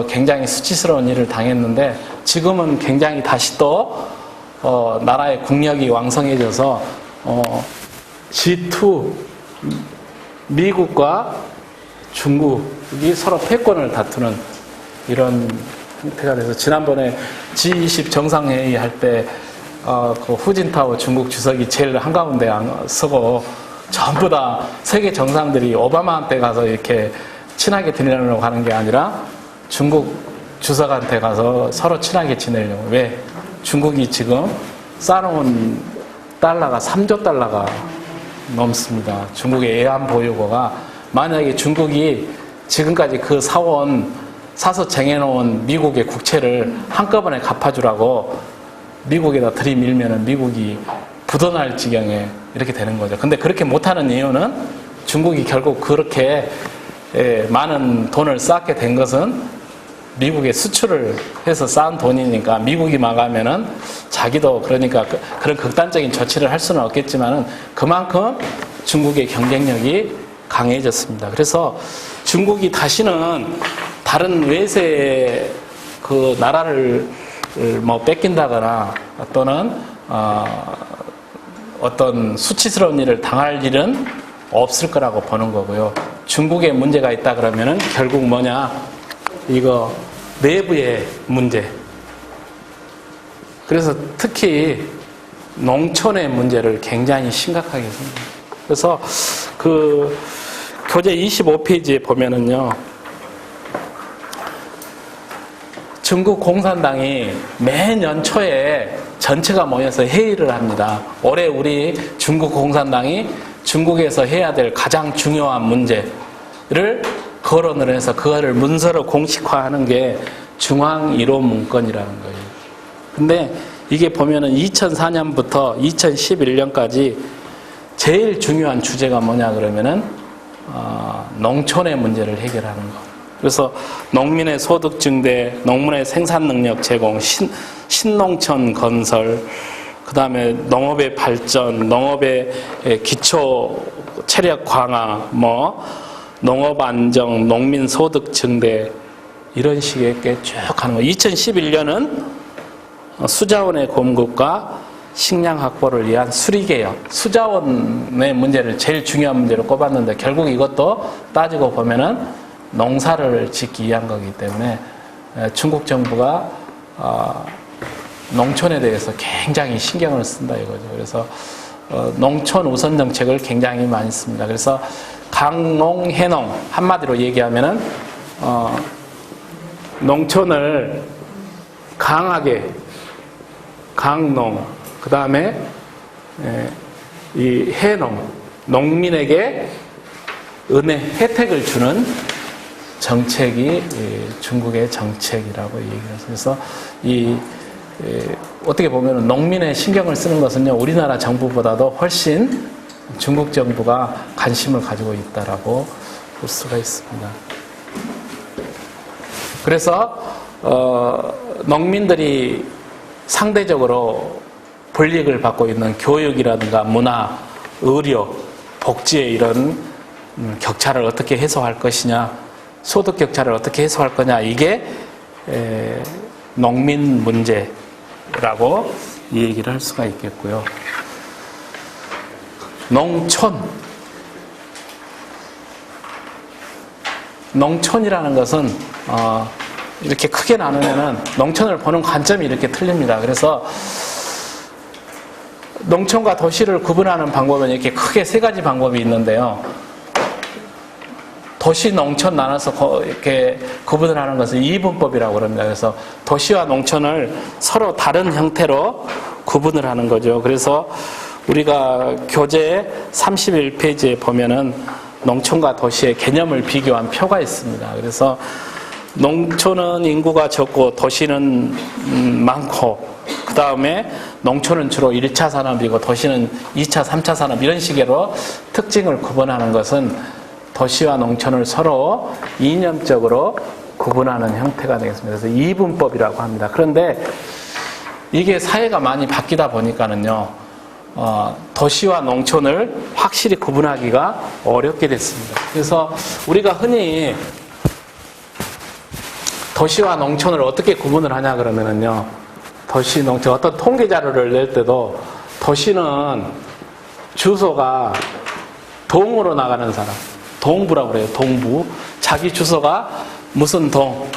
굉장히 수치스러운 일을 당했는데 지금은 굉장히 다시 또 나라의 국력이 왕성해져서 G2 미국과 중국이 서로 패권을 다투는 이런 형태가 돼서 지난번에 G20 정상회의 할 때 그 후진타오 중국 주석이 제일 한가운데 서고 전부 다 세계 정상들이 오바마한테 가서 이렇게 친하게 지내려고 하는 게 아니라 중국 주석한테 가서 서로 친하게 지내려고. 왜? 중국이 지금 쌓아놓은 달러가 3조 달러가 넘습니다. 중국의 애완 보유고가. 만약에 중국이 지금까지 사서 쟁여놓은 미국의 국채를 한꺼번에 갚아주라고 미국에다 들이밀면은 미국이 부도날 지경에 이렇게 되는 거죠. 근데 그렇게 못하는 이유는 중국이 결국 그렇게 많은 돈을 쌓게 된 것은 미국에 수출을 해서 쌓은 돈이니까 미국이 망하면은 자기도 그러니까 그런 극단적인 조치를 할 수는 없겠지만은 그만큼 중국의 경쟁력이 강해졌습니다. 그래서 중국이 다시는 다른 외세의 그 나라를 뭐 뺏긴다거나 또는 어떤 수치스러운 일을 당할 일은 없을 거라고 보는 거고요. 중국에 문제가 있다 그러면은 결국 뭐냐? 이거 내부의 문제. 그래서 특히 농촌의 문제를 굉장히 심각하게 생깁니다. 그래서 그 교재 25페이지에 보면은요, 중국 공산당이 매년 초에 전체가 모여서 회의를 합니다. 올해 우리 중국 공산당이 중국에서 해야 될 가장 중요한 문제를 거론을 해서 그거를 문서로 공식화하는 게 중앙 1호 문건이라는 거예요. 근데 이게 보면은 2004년부터 2011년까지 제일 중요한 주제가 뭐냐 그러면은 농촌의 문제를 해결하는 거. 그래서 농민의 소득 증대, 농민의 생산 능력 제공, 신농촌 건설, 그 다음에 농업의 발전, 농업의 기초 체력 강화, 농업 안정, 농민 소득 증대, 이런 식의 게 쭉 하는 거예요. 2011년은 수자원의 공급과 식량 확보를 위한 수리개혁, 수자원의 문제를 제일 중요한 문제로 꼽았는데 결국 이것도 따지고 보면은 농사를 짓기 위한 거기 때문에 중국 정부가 농촌에 대해서 굉장히 신경을 쓴다 이거죠. 그래서 농촌 우선 정책을 굉장히 많이 씁니다. 그래서 강농, 해농, 한마디로 얘기하면은 농촌을 강하게 강농, 그 다음에 이 해농, 농민에게 혜택을 주는 정책이 중국의 정책이라고 얘기해서 그래서 어떻게 보면 농민의 신경을 쓰는 것은요 우리나라 정부보다도 훨씬 중국 정부가 관심을 가지고 있다라고 볼 수가 있습니다. 그래서 농민들이 상대적으로 불이익을 받고 있는 교육이라든가 문화, 의료, 복지의 이런 격차를 어떻게 해소할 것이냐, 소득 격차를 어떻게 해소할 거냐, 이게 농민 문제라고 이 얘기를 할 수가 있겠고요. 농촌이라는 것은 이렇게 크게 나누면은 농촌을 보는 관점이 이렇게 틀립니다. 그래서 농촌과 도시를 구분하는 방법은 이렇게 크게 세 가지 방법이 있는데요. 도시, 농촌 나눠서 이렇게 구분을 하는 것은 이분법이라고 그럽니다. 그래서 도시와 농촌을 서로 다른 형태로 구분을 하는 거죠. 그래서 우리가 교재 31페이지에 보면은 농촌과 도시의 개념을 비교한 표가 있습니다. 그래서 농촌은 인구가 적고 도시는 많고, 그 다음에 농촌은 주로 1차 산업이고 도시는 2차, 3차 산업, 이런 식으로 특징을 구분하는 것은 도시와 농촌을 서로 이념적으로 구분하는 형태가 되겠습니다. 그래서 이분법이라고 합니다. 그런데 이게 사회가 많이 바뀌다 보니까는요, 도시와 농촌을 확실히 구분하기가 어렵게 됐습니다. 그래서 우리가 흔히 도시와 농촌을 어떻게 구분을 하냐 그러면은요, 도시, 농촌, 어떤 통계 자료를 낼 때도 도시는 주소가 동으로 나가는 사람, 동부라고 그래요. 동부. 자기 주소가 무슨 동,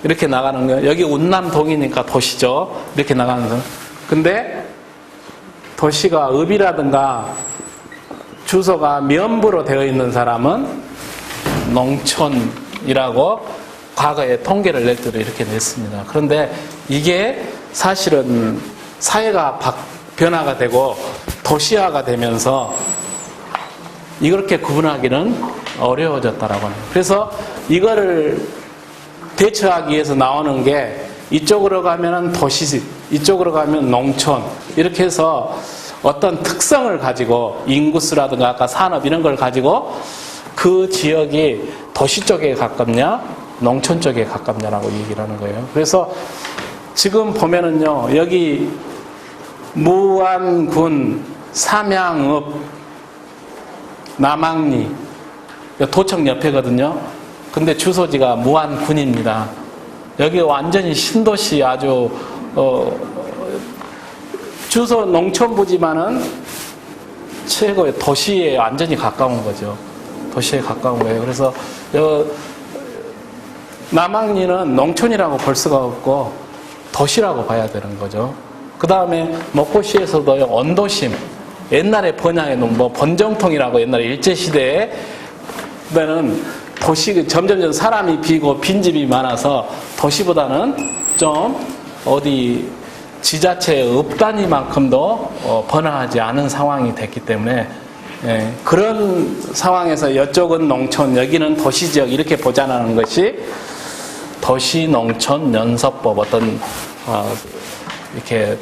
이렇게 나가는 거예요. 여기 운남동이니까 도시죠. 이렇게 나가는 사람. 근데 도시가 읍이라든가 주소가 면부로 되어 있는 사람은 농촌이라고 과거에 통계를 낼 때도 이렇게 냈습니다. 그런데 이게 사실은 사회가 변화가 되고 도시화가 되면서 이렇게 구분하기는 어려워졌다라고 합니다. 그래서 이거를 대처하기 위해서 나오는 게 이쪽으로 가면은 도시, 이쪽으로 가면 농촌, 이렇게 해서 어떤 특성을 가지고 인구수라든가 아까 산업 이런 걸 가지고 그 지역이 도시 쪽에 가깝냐 농촌 쪽에 가깝냐라고 얘기를 하는 거예요. 그래서 지금 보면은요, 여기 무안군, 삼양읍, 남항리, 도청 옆에거든요. 근데 주소지가 무안군입니다. 여기 완전히 신도시, 아주 주소 농촌부지만은 최고의 도시에 완전히 가까운 거죠. 도시에 가까운 거예요. 그래서 남항리는 농촌이라고 볼 수가 없고 도시라고 봐야 되는 거죠. 그 다음에 목포시에서도 언도심, 옛날에 번양에는 뭐 번정통이라고 옛날에 일제시대에 그러면은 도시 점점 사람이 비고 빈집이 많아서 도시보다는 좀 어디 지자체 읍 단위만큼도 번화하지 않은 상황이 됐기 때문에, 예, 그런 상황에서 이쪽은 농촌, 여기는 도시지역 이렇게 보자는 것이 도시 농촌 연서법, 어떤 이렇게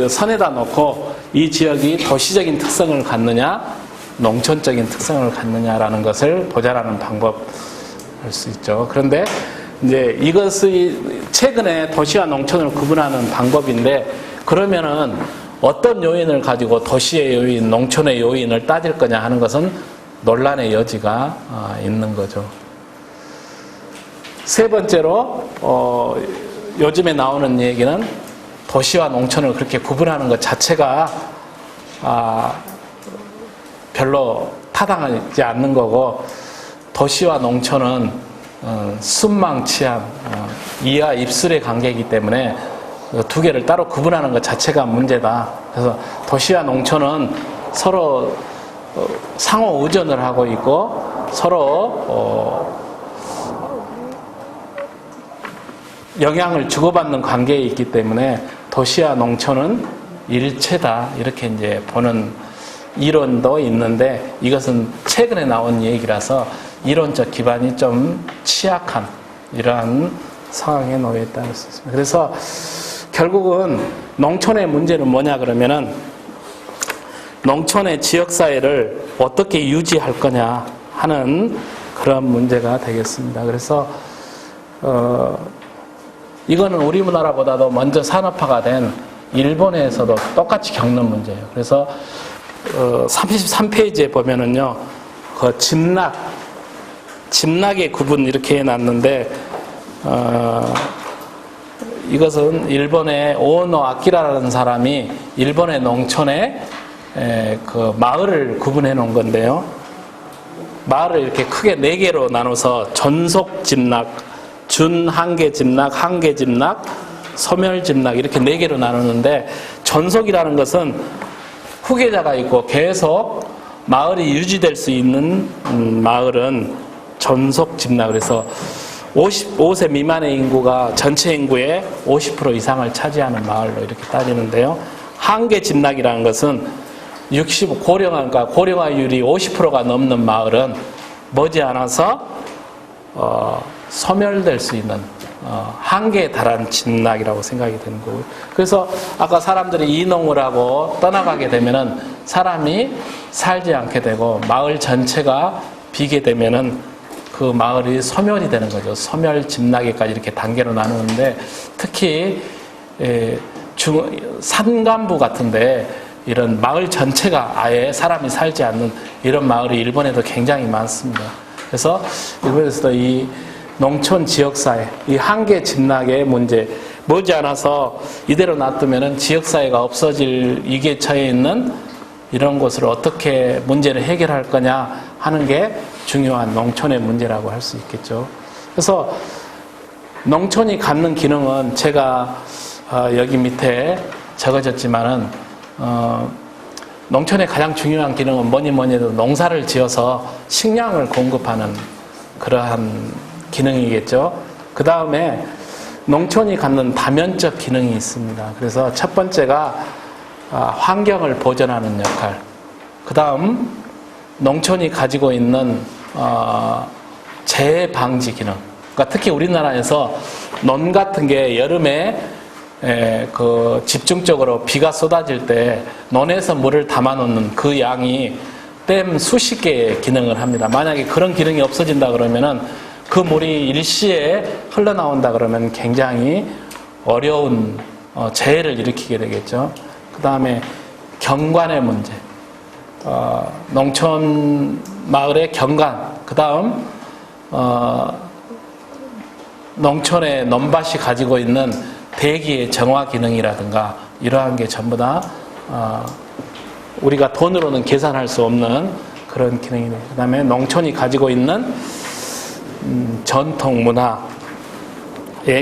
선에다 놓고 이 지역이 도시적인 특성을 갖느냐 농촌적인 특성을 갖느냐라는 것을 보자라는 방법일 수 있죠. 그런데 이제 이것이 최근에 도시와 농촌을 구분하는 방법인데, 그러면은 어떤 요인을 가지고 도시의 요인, 농촌의 요인을 따질 거냐 하는 것은 논란의 여지가 있는 거죠. 세 번째로 요즘에 나오는 얘기는 도시와 농촌을 그렇게 구분하는 것 자체가 별로 타당하지 않는 거고, 도시와 농촌은 순망치한 이와 입술의 관계이기 때문에 두 개를 따로 구분하는 것 자체가 문제다. 그래서 도시와 농촌은 서로 상호 의존을 하고 있고 서로 영향을 주고받는 관계에 있기 때문에 도시와 농촌은 일체다, 이렇게 이제 보는 이론도 있는데, 이것은 최근에 나온 얘기라서 이론적 기반이 좀 취약한 이러한 상황에 놓여 있다고 할 수 있습니다. 그래서 결국은 농촌의 문제는 뭐냐 그러면은 농촌의 지역사회를 어떻게 유지할 거냐 하는 그런 문제가 되겠습니다. 그래서 이거는 우리나라보다도 먼저 산업화가 된 일본에서도 똑같이 겪는 문제예요. 그래서 33페이지에 보면은요, 그 집락의 구분 이렇게 해놨는데, 이것은 일본의 오노 아키라라는 사람이 일본의 농촌에 그 마을을 구분해 놓은 건데요. 마을을 이렇게 크게 4개로 나눠서 전속 집락, 준한계 집락, 한계 집락, 소멸 집락 이렇게 4개로 나누는데, 전속이라는 것은 후계자가 있고 계속 마을이 유지될 수 있는 마을은 전속 집락. 그래서 55세 미만의 인구가 전체 인구의 50% 이상을 차지하는 마을로 이렇게 따지는데요. 한계 집락이라는 것은 고령화율이 50%가 넘는 마을은 머지않아서 소멸될 수 있는 한계에 달한 집락이라고 생각이 되는 거고요. 그래서 아까 사람들이 이농을 하고 떠나가게 되면은 사람이 살지 않게 되고 마을 전체가 비게 되면은 그 마을이 소멸이 되는 거죠. 소멸 집락에까지 이렇게 단계로 나누는데, 특히 산간부 같은데 이런 마을 전체가 아예 사람이 살지 않는 이런 마을이 일본에도 굉장히 많습니다. 그래서 일본에서도 이 농촌 지역사회, 이 한계 집락의 문제, 머지않아서 이대로 놔두면은 지역사회가 없어질 위기에 처해 있는 이런 것을 어떻게 문제를 해결할 거냐 하는 게 중요한 농촌의 문제라고 할 수 있겠죠. 그래서 농촌이 갖는 기능은 제가 여기 밑에 적어졌지만은 농촌의 가장 중요한 기능은 뭐니 해도 농사를 지어서 식량을 공급하는 그러한 기능이겠죠. 그 다음에 농촌이 갖는 다면적 기능이 있습니다. 그래서 첫 번째가 환경을 보존하는 역할. 그 다음 농촌이 가지고 있는 재해 방지 기능. 그러니까 특히 우리나라에서 논 같은 게 여름에 그 집중적으로 비가 쏟아질 때 논에서 물을 담아놓는 그 양이 댐 수십 개의 기능을 합니다. 만약에 그런 기능이 없어진다 그러면은 그 물이 일시에 흘러나온다 그러면 굉장히 어려운 재해를 일으키게 되겠죠. 그 다음에 경관의 문제. 농촌 마을의 경관. 그 다음 농촌의 논밭이 가지고 있는 대기의 정화 기능이라든가 이러한 게 전부 다 우리가 돈으로는 계산할 수 없는 그런 기능이네요. 그 다음에 농촌이 가지고 있는 전통 문화의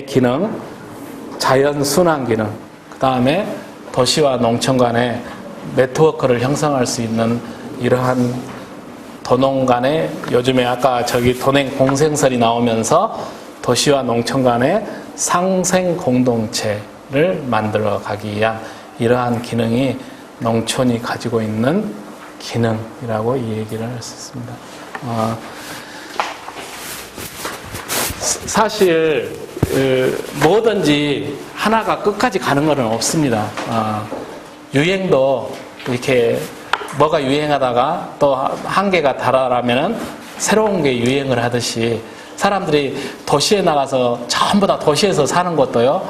기능, 자연 순환 기능, 그 다음에 도시와 농촌 간의 네트워크를 형성할 수 있는 이러한 도농 간의, 요즘에 아까 저기 도농 공생설이 나오면서 도시와 농촌 간의 상생 공동체를 만들어 가기 위한 이러한 기능이 농촌이 가지고 있는 기능이라고 이 얘기를 할 수 있습니다. 사실 뭐든지 하나가 끝까지 가는 것은 없습니다. 유행도 이렇게 뭐가 유행하다가 또 한계가 달하라면은 새로운 게 유행을 하듯이 사람들이 도시에 나가서 전부 다 도시에서 사는 것도요,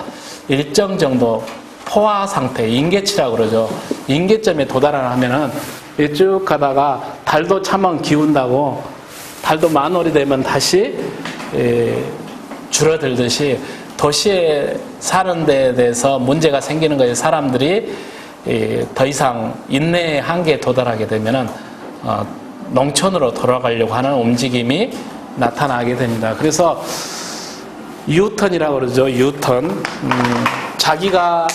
일정 정도 포화 상태, 임계치라고 그러죠. 임계점에 도달하면은 쭉 가다가 달도 차만 기운다고 달도 만월이 되면 다시 줄어들듯이 도시에 사는 데에 대해서 문제가 생기는 거예요. 사람들이 더 이상 인내의 한계에 도달하게 되면은 농촌으로 돌아가려고 하는 움직임이 나타나게 됩니다. 그래서 유턴이라고 그러죠. 유턴. 자기가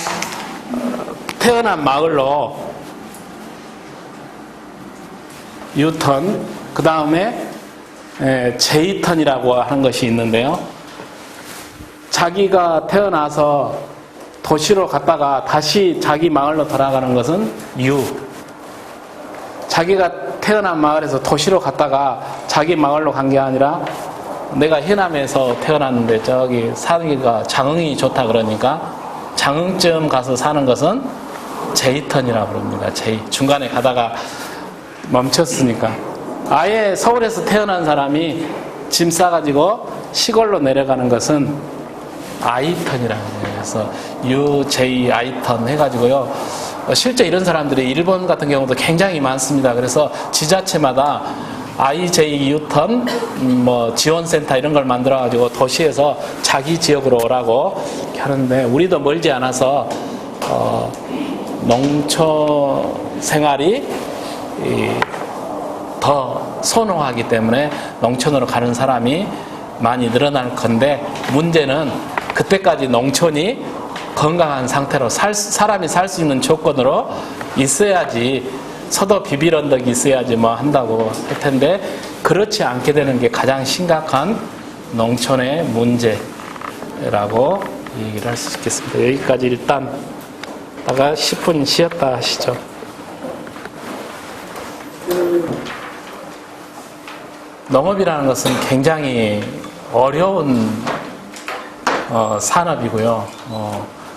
태어난 마을로 유턴, 그 다음에 제이턴이라고 하는 것이 있는데요. 자기가 태어나서 도시로 갔다가 다시 자기 마을로 돌아가는 것은 유. 자기가 태어난 마을에서 도시로 갔다가 자기 마을로 간 게 아니라 내가 해남에서 태어났는데 저기 사기가 장흥이 좋다 그러니까 장흥쯤 가서 사는 것은 제이턴이라고 부릅니다. 제이. 중간에 가다가 멈췄으니까. 아예 서울에서 태어난 사람이 짐 싸가지고 시골로 내려가는 것은 아이턴이라고 해요. 그래서 UJ 아이턴 해가지고요. 실제 이런 사람들이 일본 같은 경우도 굉장히 많습니다. 그래서 지자체마다 IJ 유턴 지원센터 이런 걸 만들어가지고 도시에서 자기 지역으로 오라고 이렇게 하는데, 우리도 멀지 않아서 농촌 생활이 더 선호하기 때문에 농촌으로 가는 사람이 많이 늘어날 건데, 문제는 그때까지 농촌이 건강한 상태로 사람이 살 수 있는 조건으로 있어야지, 서도 비빌 언덕이 있어야지 뭐 한다고 할 텐데, 그렇지 않게 되는 게 가장 심각한 농촌의 문제라고 얘기를 할 수 있겠습니다. 여기까지 일단 다가 10분 쉬었다 하시죠. 농업이라는 것은 굉장히 어려운 산업이고요.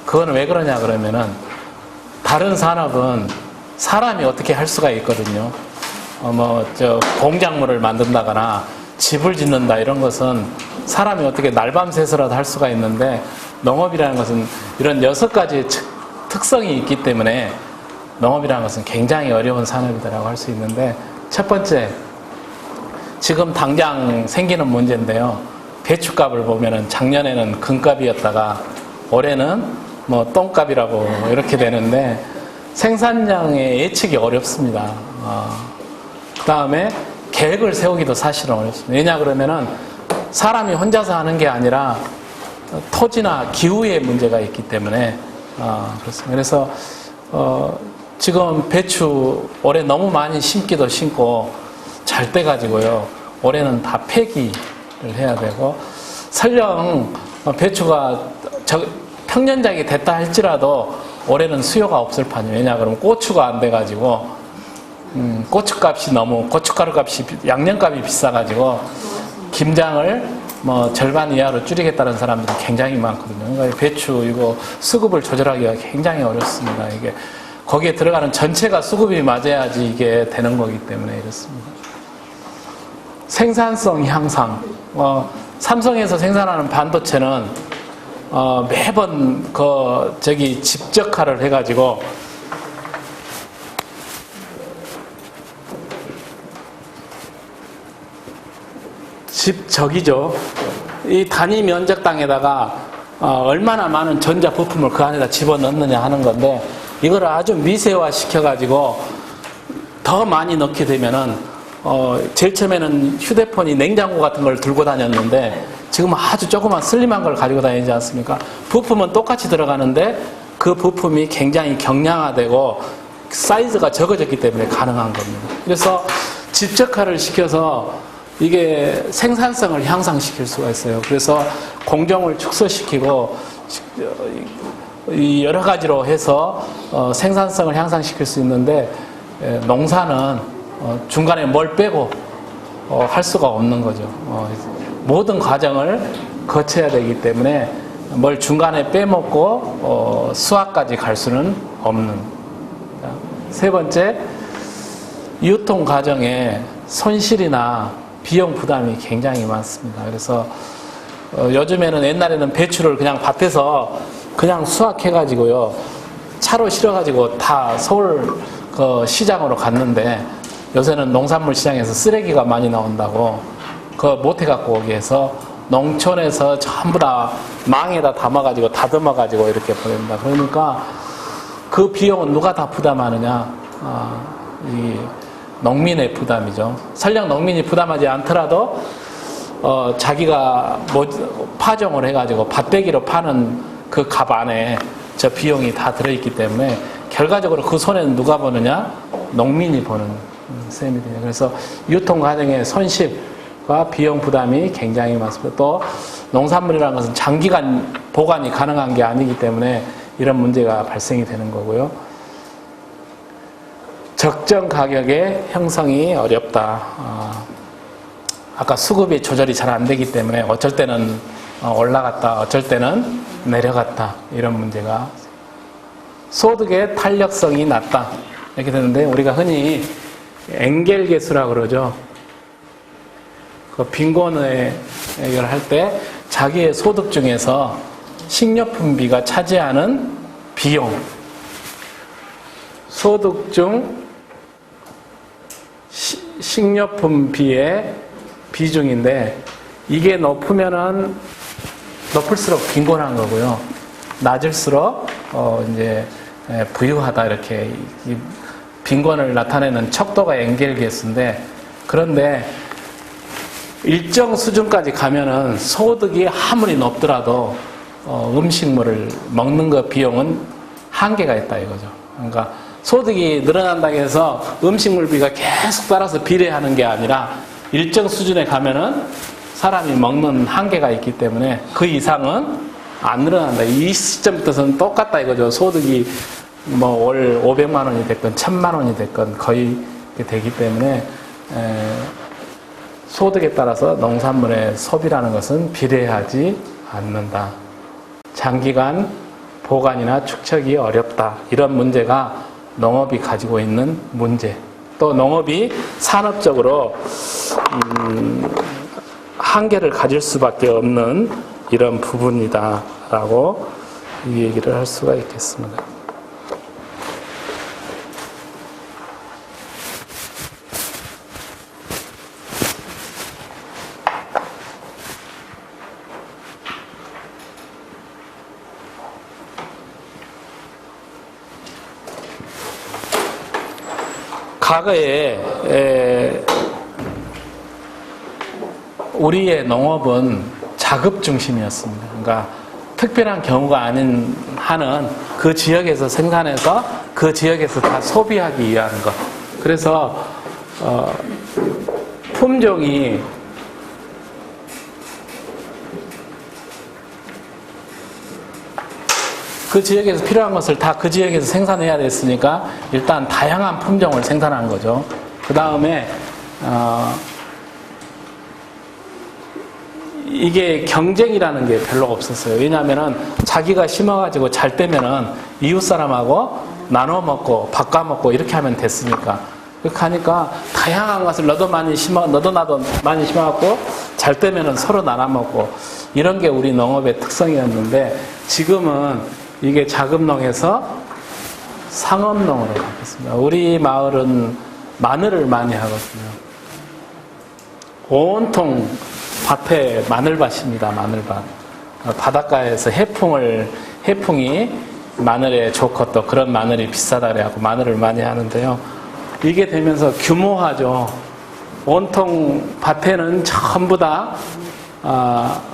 그거는 왜 그러냐 그러면은, 다른 산업은 사람이 어떻게 할 수가 있거든요. 공작물을 만든다거나 집을 짓는다 이런 것은 사람이 어떻게 날밤새서라도 할 수가 있는데, 농업이라는 것은 이런 6가지 특성이 있기 때문에 농업이라는 것은 굉장히 어려운 산업이라고 할 수 있는데, 첫 번째, 지금 당장 생기는 문제인데요. 배추값을 보면은 작년에는 금값이었다가 올해는 똥값이라고 이렇게 되는데, 생산량의 예측이 어렵습니다. 그 다음에 계획을 세우기도 사실은 어렵습니다. 왜냐 그러면은 사람이 혼자서 하는 게 아니라 토지나 기후의 문제가 있기 때문에 그렇습니다. 그래서 지금 배추 올해 너무 많이 심기도 심고 잘 떼가지고요. 올해는 다 폐기를 해야 되고, 설령 배추가 평년작이 됐다 할지라도 올해는 수요가 없을 판이에요. 왜냐 그러면 고추가 안 돼가지고 고추값이 너무, 고춧가루 값이, 양념값이 비싸가지고 김장을 절반 이하로 줄이겠다는 사람들이 굉장히 많거든요. 그러니까 배추 이거 수급을 조절하기가 굉장히 어렵습니다. 이게 거기에 들어가는 전체가 수급이 맞아야지 이게 되는 거기 때문에 이렇습니다. 생산성 향상. 삼성에서 생산하는 반도체는 매번 집적화를 해가지고 집적이죠. 이 단위 면적 땅에다가 얼마나 많은 전자 부품을 그 안에다 집어넣느냐 하는 건데, 이걸 아주 미세화 시켜가지고 더 많이 넣게 되면은 제일 처음에는 휴대폰이 냉장고 같은 걸 들고 다녔는데 지금 아주 조그만 슬림한 걸 가지고 다니지 않습니까? 부품은 똑같이 들어가는데 그 부품이 굉장히 경량화되고 사이즈가 적어졌기 때문에 가능한 겁니다. 그래서 집적화를 시켜서 이게 생산성을 향상시킬 수가 있어요. 그래서 공정을 축소시키고 여러 가지로 해서 생산성을 향상시킬 수 있는데, 농사는 중간에 뭘 빼고 할 수가 없는 거죠. 모든 과정을 거쳐야 되기 때문에 뭘 중간에 빼먹고 수확까지 갈 수는 없는. 세 번째, 유통 과정에 손실이나 비용 부담이 굉장히 많습니다. 그래서 요즘에는, 옛날에는 배추를 그냥 밭에서 그냥 수확해가지고요, 차로 실어가지고 다 서울 시장으로 갔는데, 요새는 농산물 시장에서 쓰레기가 많이 나온다고 못 해갖고 오게 해서 농촌에서 전부 다 망에다 담아가지고 다듬어가지고 이렇게 보냅니다. 그러니까 그 비용은 누가 다 부담하느냐? 이 농민의 부담이죠. 설령 농민이 부담하지 않더라도 자기가 파종을 해가지고 밭대기로 파는 그 값 안에 저 비용이 다 들어있기 때문에 결과적으로 그 손해는 누가 보느냐? 농민이 보는 셈이 돼요. 그래서 유통 과정의 손실과 비용 부담이 굉장히 많습니다. 또 농산물이라는 것은 장기간 보관이 가능한 게 아니기 때문에 이런 문제가 발생이 되는 거고요. 적정 가격의 형성이 어렵다. 아까 수급이 조절이 잘 안 되기 때문에 어쩔 때는 올라갔다, 어쩔 때는 내려갔다, 이런 문제가. 소득의 탄력성이 낮다, 이렇게 되는데, 우리가 흔히 엥겔계수라고 그러죠. 그 빈곤의 해결할 때 자기의 소득 중에서 식료품비가 차지하는 비용, 소득 중 식료품비의 비중인데, 이게 높으면은 높을수록 빈곤한 거고요. 낮을수록 이제 부유하다, 이렇게 이 빈곤을 나타내는 척도가 엔겔기에스인데, 그런데 일정 수준까지 가면은 소득이 아무리 높더라도 음식물을 먹는 것 비용은 한계가 있다 이거죠. 그러니까 소득이 늘어난다고 해서 음식물비가 계속 따라서 비례하는 게 아니라 일정 수준에 가면은 사람이 먹는 한계가 있기 때문에 그 이상은 안 늘어난다. 이 시점부터는 똑같다 이거죠. 소득이 뭐 월 500만 원이 됐건 1000만 원이 됐건 거의 되기 때문에 소득에 따라서 농산물의 소비라는 것은 비례하지 않는다. 장기간 보관이나 축적이 어렵다. 이런 문제가 농업이 가지고 있는 문제. 또 농업이 산업적으로 한계를 가질 수밖에 없는 이런 부분이다라고 이 얘기를 할 수가 있겠습니다. 과거에 우리의 농업은 자급 중심이었습니다. 그러니까 특별한 경우가 아닌 한은 그 지역에서 생산해서 그 지역에서 다 소비하기 위한 것. 그래서 품종이 그 지역에서 필요한 것을 다 그 지역에서 생산해야 됐으니까 일단 다양한 품종을 생산한 거죠. 그 다음에 이게 경쟁이라는 게 별로 없었어요. 왜냐하면은 자기가 심어가지고 잘 되면은 이웃 사람하고 나눠 먹고 바꿔 먹고 이렇게 하면 됐으니까. 그렇게 하니까 다양한 것을 너도 나도 많이 심어갖고 잘 되면은 서로 나눠 먹고 이런 게 우리 농업의 특성이었는데 지금은 이게 자급농에서 상업농으로 바뀌었습니다. 우리 마을은 마늘을 많이 하거든요. 온통 밭에 마늘밭입니다. 마늘밭. 바닷가에서 해풍이 마늘에 좋고 또 그런 마늘이 비싸다 그래갖고 마늘을 많이 하는데요. 이게 되면서 규모화죠. 온통 밭에는 전부 다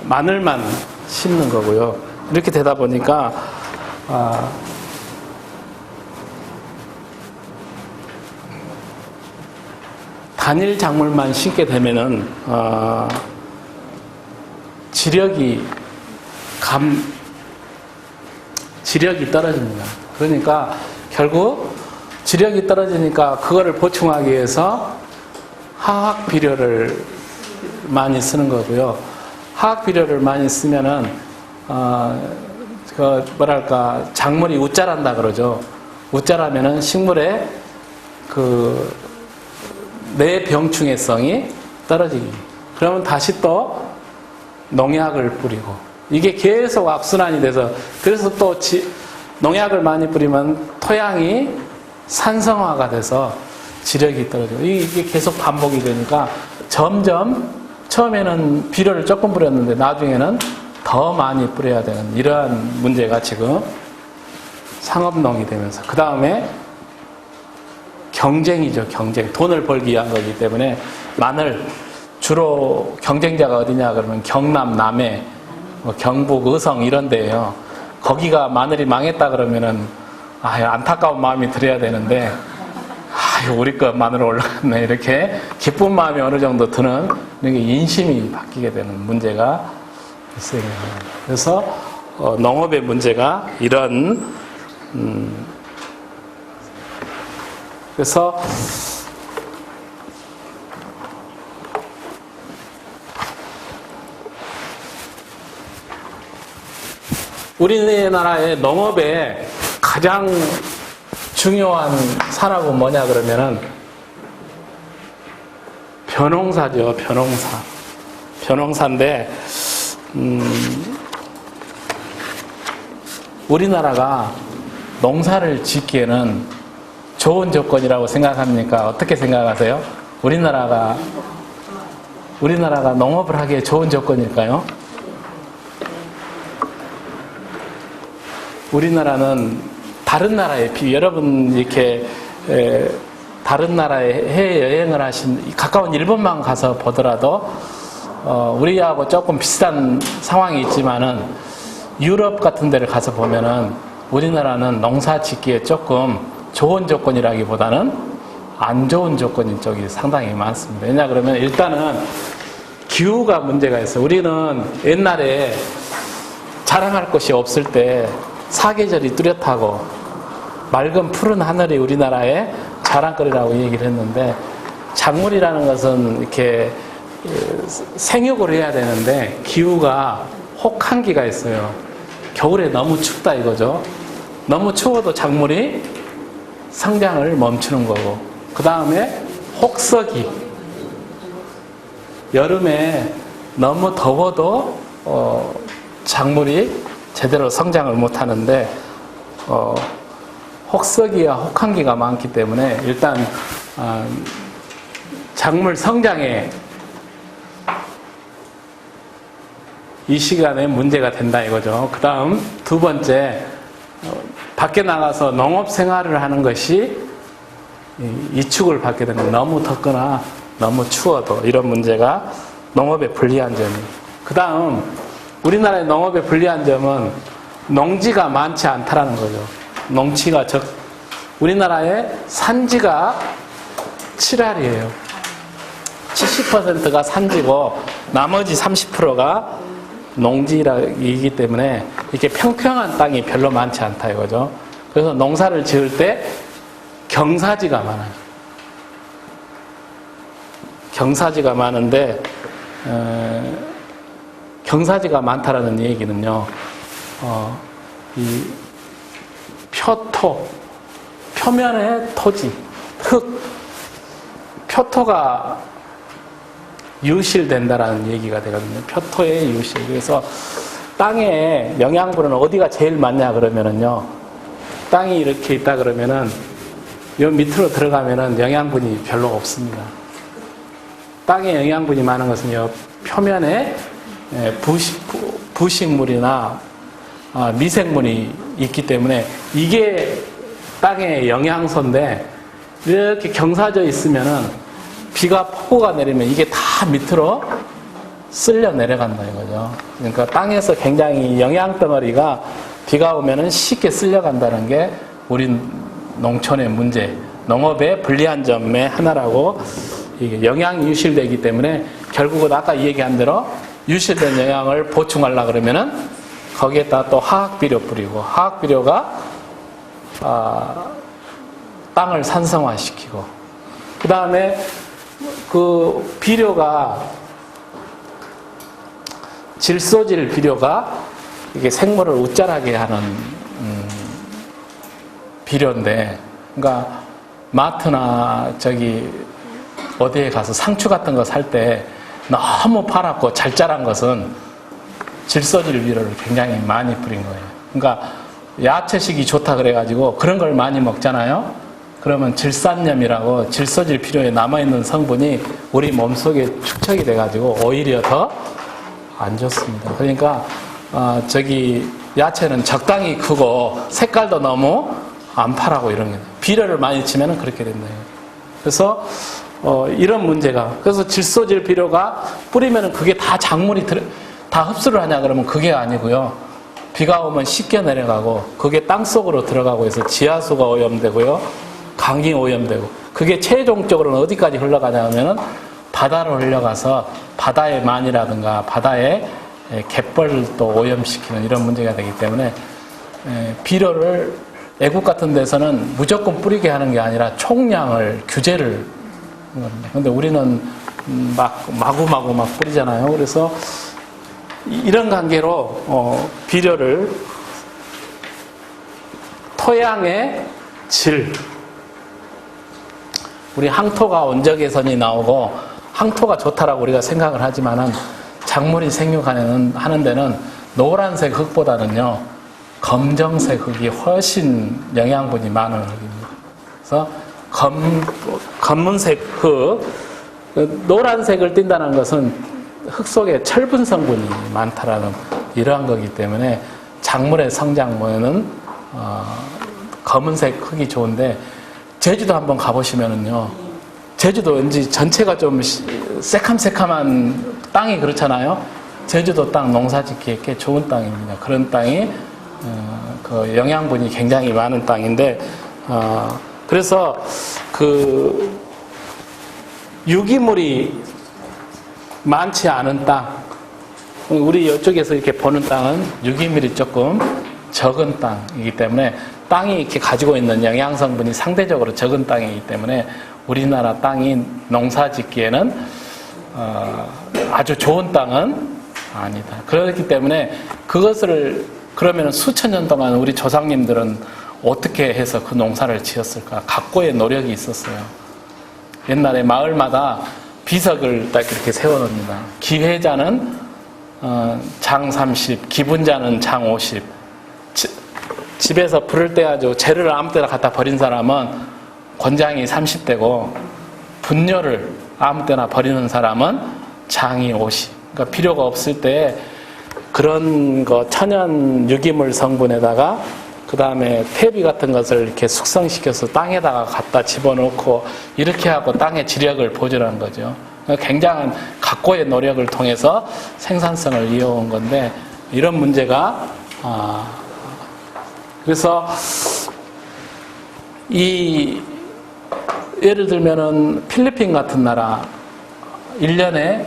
마늘만 심는 거고요. 이렇게 되다 보니까 단일 작물만 심게 되면은 지력이 떨어집니다. 그러니까 결국 지력이 떨어지니까 그거를 보충하기 위해서 화학 비료를 많이 쓰는 거고요. 화학 비료를 많이 쓰면은 작물이 웃자란다 그러죠. 웃자라면은 식물의 내병충해성이 떨어지기. 그러면 다시 또 농약을 뿌리고. 이게 계속 악순환이 돼서, 그래서 또 농약을 많이 뿌리면 토양이 산성화가 돼서 지력이 떨어지고. 이게 계속 반복이 되니까 점점 처음에는 비료를 조금 뿌렸는데 나중에는 더 많이 뿌려야 되는 이러한 문제가 지금 상업농이 되면서 그 다음에 경쟁이죠. 경쟁. 돈을 벌기 위한 거기 때문에 마늘 주로 경쟁자가 어디냐 그러면 경남, 남해, 경북, 의성 이런 데예요. 거기가 마늘이 망했다 그러면은 안타까운 마음이 들어야 되는데 우리 거 마늘 올라갔네 이렇게 기쁜 마음이 어느 정도 드는 이렇게 인심이 바뀌게 되는 문제가 있어요. 그래서 농업의 문제가 이런 그래서 우리나라의 농업의 가장 중요한 산업은 뭐냐 그러면은 벼농사죠. 벼농사인데 우리나라가 농사를 짓기에는 좋은 조건이라고 생각합니까? 어떻게 생각하세요? 우리나라가 농업을 하기에 좋은 조건일까요? 우리나라는 다른 나라에 여러분 이렇게 다른 나라에 해외여행을 하신 가까운 일본만 가서 보더라도 우리하고 조금 비슷한 상황이 있지만은 유럽 같은 데를 가서 보면은 우리나라는 농사 짓기에 조금 좋은 조건이라기보다는 안 좋은 조건인 쪽이 상당히 많습니다. 왜냐 그러면 일단은 기후가 문제가 있어요. 우리는 옛날에 자랑할 것이 없을 때 사계절이 뚜렷하고 맑은 푸른 하늘이 우리나라의 자랑거리라고 얘기를 했는데, 작물이라는 것은 이렇게 생육을 해야 되는데 기후가 혹한기가 있어요. 겨울에 너무 춥다 이거죠. 너무 추워도 작물이 성장을 멈추는 거고, 그 다음에 혹서기, 여름에 너무 더워도 작물이 제대로 성장을 못하는데 혹서기와 혹한기가 많기 때문에 일단 작물 성장에 이 시간에 문제가 된다 이거죠. 그 다음 두 번째, 밖에 나가서 농업 생활을 하는 것이 이축을 받게 되는 거예요. 너무 덥거나 너무 추워도 이런 문제가 농업에 불리한 점이에요. 그 다음 우리나라의 농업에 불리한 점은 농지가 많지 않다라는 거죠. 농지가 우리나라의 산지가 7할이에요. 70%가 산지고 나머지 30%가 농지이기 때문에 이렇게 평평한 땅이 별로 많지 않다 이거죠. 그래서 농사를 지을 때 경사지가 많아요. 경사지가 많은데 경사지가 많다라는 얘기는요, 이 표면의 토지, 흙, 표토가 유실된다라는 얘기가 되거든요. 표토의 유실. 그래서 땅에 영양분은 어디가 제일 많냐 그러면은요, 땅이 이렇게 있다 그러면은 요 밑으로 들어가면은 영양분이 별로 없습니다. 땅에 영양분이 많은 것은 요 표면에 부식물이나 미생물이 있기 때문에 이게 땅의 영양소인데, 이렇게 경사져 있으면은 비가 폭우가 내리면 이게 다 밑으로 쓸려 내려간다 이거죠. 그러니까 땅에서 굉장히 영양덩어리가 비가 오면은 쉽게 쓸려간다는 게 우리 농촌의 문제, 농업의 불리한 점의 하나라고. 이게 영양이 유실되기 때문에 결국은 아까 얘기한 대로 유실된 영양을 보충하려고 그러면은 거기에다 또 화학비료 뿌리고, 화학비료가 땅을 산성화시키고, 그 다음에 그 비료가 질소질 비료가 이게 생물을 웃자라게 하는 비료인데, 그러니까 마트나 어디에 가서 상추 같은 거 살 때 너무 파랗고 잘 자란 것은 질소질 비료를 굉장히 많이 뿌린 거예요. 그러니까 야채식이 좋다 그래가지고 그런 걸 많이 먹잖아요. 그러면 질산염이라고 질소질 비료에 남아있는 성분이 우리 몸속에 축적이 돼가지고 오히려 더 안 좋습니다. 그러니까 야채는 적당히 크고 색깔도 너무 안 파랗고 이런 게, 비료를 많이 치면 그렇게 된다. 그래서 이런 문제가, 그래서 질소질 비료가 뿌리면은 그게 다 작물이 다 흡수를 하냐 그러면 그게 아니고요. 비가 오면 씻겨 내려가고 그게 땅속으로 들어가고 해서 지하수가 오염되고요, 강이 오염되고, 그게 최종적으로는 어디까지 흘러가냐 하면은 바다로 흘러가서 바다의 만이라든가 바다의 갯벌을 또 오염시키는 이런 문제가 되기 때문에 비료를 애국 같은 데서는 무조건 뿌리게 하는 게 아니라 총량을 규제를. 근데 우리는 마구마구 뿌리잖아요. 그래서 이런 관계로 비료를 토양의 질, 우리 항토가 원적 개선이 나오고 항토가 좋다라고 우리가 생각을 하지만은 작물이 생육하는 데는 노란색 흙보다는요 검정색 흙이 훨씬 영양분이 많은 흙입니다. 그래서 검은색 흙, 노란색을 띈다는 것은 흙 속에 철분 성분이 많다라는 이러한 거기 때문에 작물의 성장에는 검은색 흙이 좋은데, 제주도 한번 가보시면은요, 제주도 왠지 전체가 좀 새캄새캄한 땅이 그렇잖아요. 제주도 땅 농사짓기에 꽤 좋은 땅입니다. 그런 땅이 그 영양분이 굉장히 많은 땅인데, 그래서 그 유기물이 많지 않은 땅, 우리 이쪽에서 이렇게 보는 땅은 유기물이 조금 적은 땅이기 때문에 땅이 이렇게 가지고 있는 영양 성분이 상대적으로 적은 땅이기 때문에 우리나라 땅이 농사 짓기에는 아주 좋은 땅은 아니다. 그렇기 때문에 그것을 그러면 수천 년 동안 우리 조상님들은 어떻게 해서 그 농사를 지었을까? 각고의 노력이 있었어요. 옛날에 마을마다 비석을 딱 이렇게 세워놓습니다. 기회자는 장 30, 기분자는 장 50. 집에서 불을 떼가지고 재를 아무 때나 갖다 버린 사람은 권장이 30대고, 분뇨를 아무 때나 버리는 사람은 장이 50. 그러니까 필요가 없을 때 그런 거 천연 유기물 성분에다가 그 다음에 퇴비 같은 것을 이렇게 숙성시켜서 땅에다가 갖다 집어넣고 이렇게 하고 땅의 지력을 보존한 거죠. 굉장한 각고의 노력을 통해서 생산성을 이어온 건데, 이런 문제가 그래서 예를 들면은 필리핀 같은 나라 1년에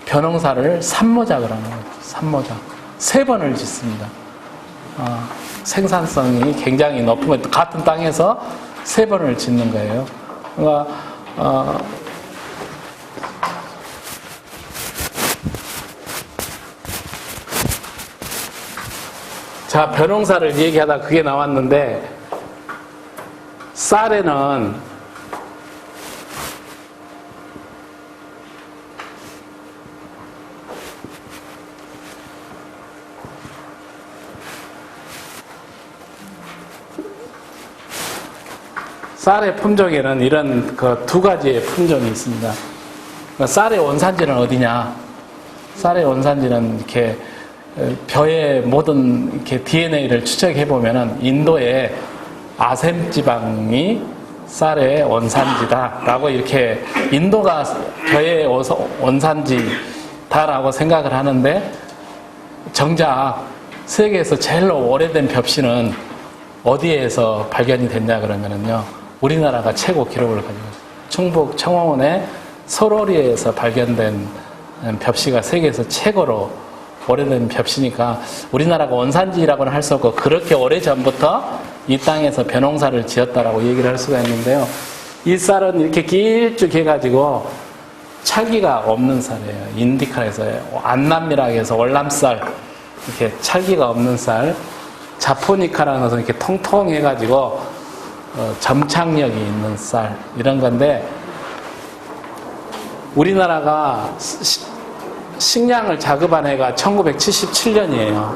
벼농사를 산모작을 하는 거죠. 산모작 3번을 짓습니다. 생산성이 굉장히 높은 것, 같은 땅에서 3번을 짓는 거예요. 그러니까 자, 벼농사를 얘기하다 그게 나왔는데, 쌀에는 쌀의 품종에는 이런 그 2가지의 품종이 있습니다. 그러니까 쌀의 원산지는 어디냐? 쌀의 원산지는 이렇게 벼의 모든 이렇게 DNA를 추적해 보면은 인도의 아셈 지방이 쌀의 원산지다라고, 이렇게 인도가 벼의 원산지다라고 생각을 하는데, 정작 세계에서 제일 오래된 벽시는 어디에서 발견이 됐냐 그러면은요, 우리나라가 최고 기록을 가지고 있어요. 충북 청원의 설오리에서 발견된 벽시가 세계에서 최고로 오래된 벽시니까 우리나라가 원산지라고는 할 수 없고, 그렇게 오래전부터 이 땅에서 벼농사를 지었다라고 얘기를 할 수가 있는데요. 이 쌀은 이렇게 길쭉해가지고 찰기가 없는 쌀이에요. 인디카에서 안남미라고 해서 월남쌀, 이렇게 찰기가 없는 쌀. 자포니카라는 것은 이렇게 통통해가지고 점착력이 있는 쌀, 이런 건데, 우리나라가 식량을 자급한 해가 1977년이에요.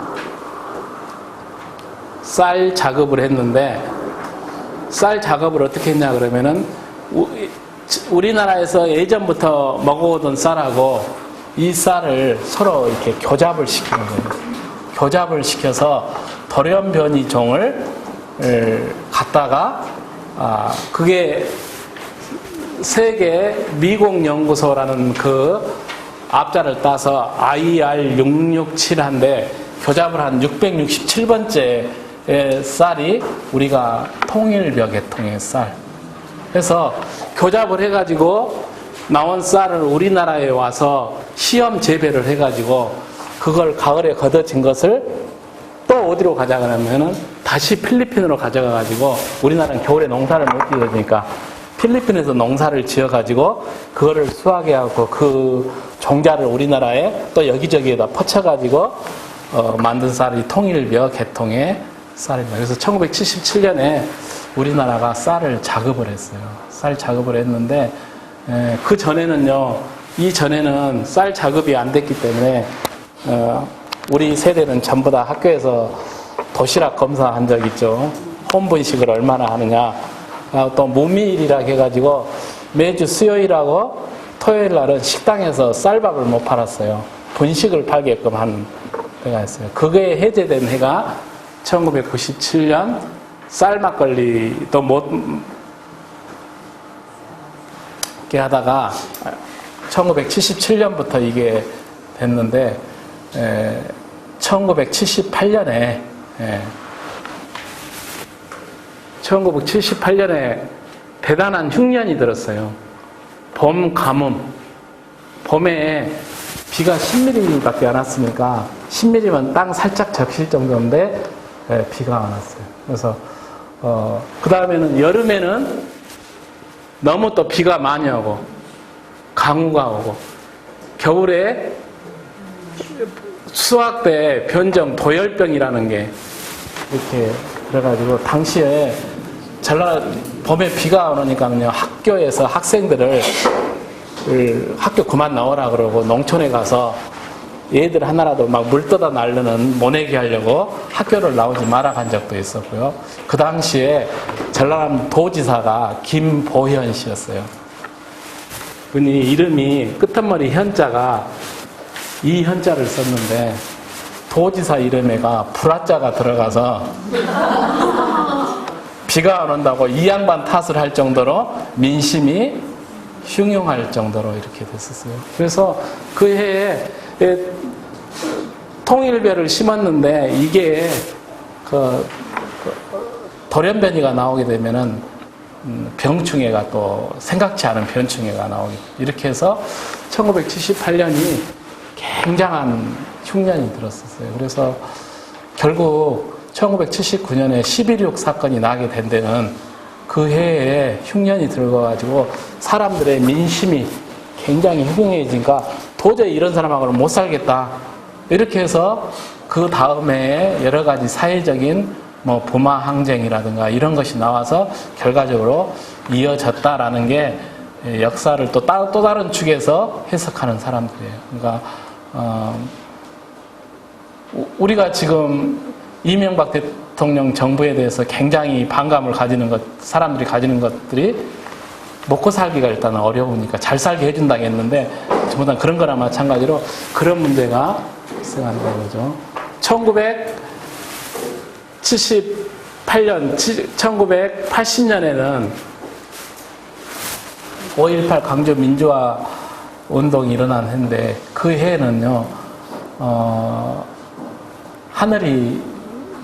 쌀 작업을 했는데, 쌀 작업을 어떻게 했냐 그러면은, 우리나라에서 예전부터 먹어오던 쌀하고 이 쌀을 서로 이렇게 교잡을 시키는 거예요. 교잡을 시켜서 돌연변이종을 갖다가, 그게 세계 미국연구소라는 그 앞자를 따서 IR667한데, 교잡을 한 667번째 쌀이 우리가 통일벼 계통의 쌀. 그래서 교잡을 해가지고 나온 쌀을 우리나라에 와서 시험 재배를 해가지고 그걸 가을에 걷어진 것을 또 어디로 가져가냐면은 다시 필리핀으로 가져가가지고, 우리나라는 겨울에 농사를 못 지으니까 필리핀에서 농사를 지어가지고 그거를 수확해갖고 그 종자를 우리나라에 또 여기저기에다 퍼쳐가지고 만든 쌀이 통일벼 계통의 쌀입니다. 그래서 1977년에 우리나라가 쌀을 작업을 했어요. 쌀 작업을 했는데, 그 전에는요, 이전에는 쌀 작업이 안 됐기 때문에 우리 세대는 전부 다 학교에서 도시락 검사한 적 있죠. 혼분식을 얼마나 하느냐. 또 무미일이라 해가지고 매주 수요일하고 토요일 날은 식당에서 쌀밥을 못 팔았어요. 분식을 팔게끔 한 해가 있어요. 그게 해제된 해가 1997년 쌀막걸리도 못 이렇게 하다가 1977년부터 이게 됐는데 1978년에 1978년에 대단한 흉년이 들었어요. 봄 가뭄. 봄에 비가 10mm밖에 안 왔으니까 10mm면 땅 살짝 적실 정도인데 비가 안 왔어요. 그래서 그 다음에는 여름에는 너무 또 비가 많이 오고 강우가 오고 겨울에 수학 때 변종 도열병이라는 게 이렇게 그래가지고 당시에 봄에 비가 오니까요 학교에서 학생들을 학교 그만 나오라 그러고 농촌에 가서 얘들 하나라도 막 물 떠다 날르는 모내기 하려고 학교를 나오지 마라 한 적도 있었고요. 그 당시에 전남 도지사가 김보현 씨였어요. 분이 이름이 끝머리 현자가 이 현자를 썼는데 도지사 이름에가 불화자가 들어가서 비가 안 온다고 이 양반 탓을 할 정도로 민심이 흉흉할 정도로 이렇게 됐었어요. 그래서 그 해에 통일배를 심었는데 이게 돌연변이가 나오게 되면은 병충해가 또 생각지 않은 병충해가 나오게 이렇게 해서 1978년이 굉장한 흉년이 들었었어요. 그래서 결국 1979년에 11.6 사건이 나게 된 데는 그 해에 흉년이 들어가지고 사람들의 민심이 굉장히 흉흉해지니까 도저히 이런 사람하고는 못 살겠다. 이렇게 해서 그 다음에 여러 가지 사회적인 부마 항쟁이라든가 이런 것이 나와서 결과적으로 이어졌다라는 게 역사를 또 다른 축에서 해석하는 사람들이에요. 그러니까 우리가 지금 이명박 대통령 정부에 대해서 굉장히 반감을 가지는 사람들이 가지는 것들이 먹고 살기가 일단은 어려우니까 잘 살게 해준다고 했는데 전부 다 그런 거나 마찬가지로 그런 문제가 발생한다는 거죠. 1980년에는 5.18 강조 민주화 운동이 일어난 해인데 그 해에는요, 하늘이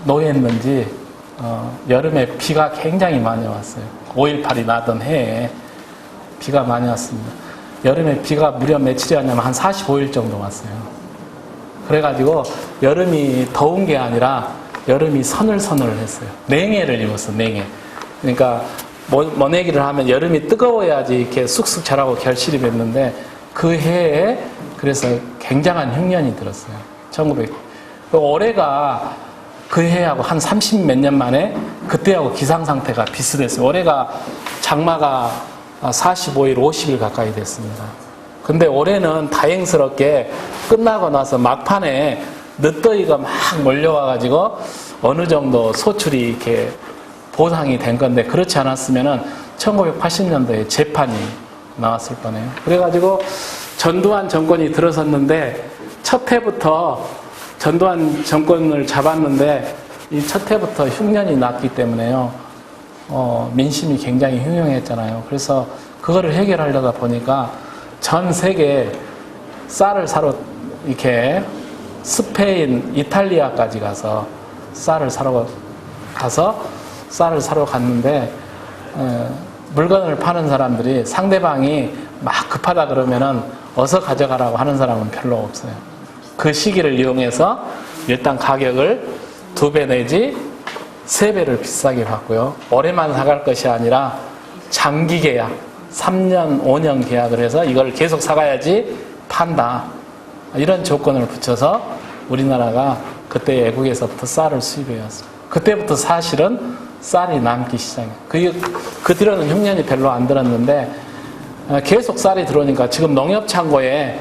노했는지 여름에 비가 굉장히 많이 왔어요. 5.18이 나던 해에 비가 많이 왔습니다. 여름에 비가 무려 며칠이었냐면 한 45일 정도 왔어요. 그래가지고 여름이 더운 게 아니라 여름이 서늘서늘했어요. 냉해를 입었어요. 냉해. 그러니까 모내기를 하면 여름이 뜨거워야지 이렇게 쑥쑥 자라고 결실이 맺는데 그 해에 그래서 굉장한 흉년이 들었어요. 1900. 올해가 그 해하고 한 30 몇 년 만에 그때하고 기상 상태가 비슷했어요. 올해가 장마가 45일, 50일 가까이 됐습니다. 근데 올해는 다행스럽게 끝나고 나서 막판에 늦더위가 막 몰려와가지고 어느 정도 소출이 이렇게 보상이 된 건데 그렇지 않았으면은 1980년도에 재판이 나왔을 뻔해요. 그래가지고 전두환 정권이 들어섰는데 첫 해부터 전두환 정권을 잡았는데 이 첫 해부터 흉년이 났기 때문에요. 민심이 굉장히 흉흉했잖아요. 그래서 그거를 해결하려다 보니까 전 세계 쌀을 사러 이렇게 스페인, 이탈리아까지 가서 쌀을 사러 갔는데 물건을 파는 사람들이 상대방이 막 급하다 그러면은 어서 가져가라고 하는 사람은 별로 없어요. 그 시기를 이용해서 일단 가격을 2배 내지 3배를 비싸게 받고요. 올해만 사갈 것이 아니라 장기 계약, 3년, 5년 계약을 해서 이걸 계속 사가야지 판다. 이런 조건을 붙여서 우리나라가 그때 외국에서부터 쌀을 수입해왔어요. 그때부터 사실은 쌀이 남기 시작해요. 그 뒤로는 흉년이 별로 안 들었는데 계속 쌀이 들어오니까 지금 농협창고에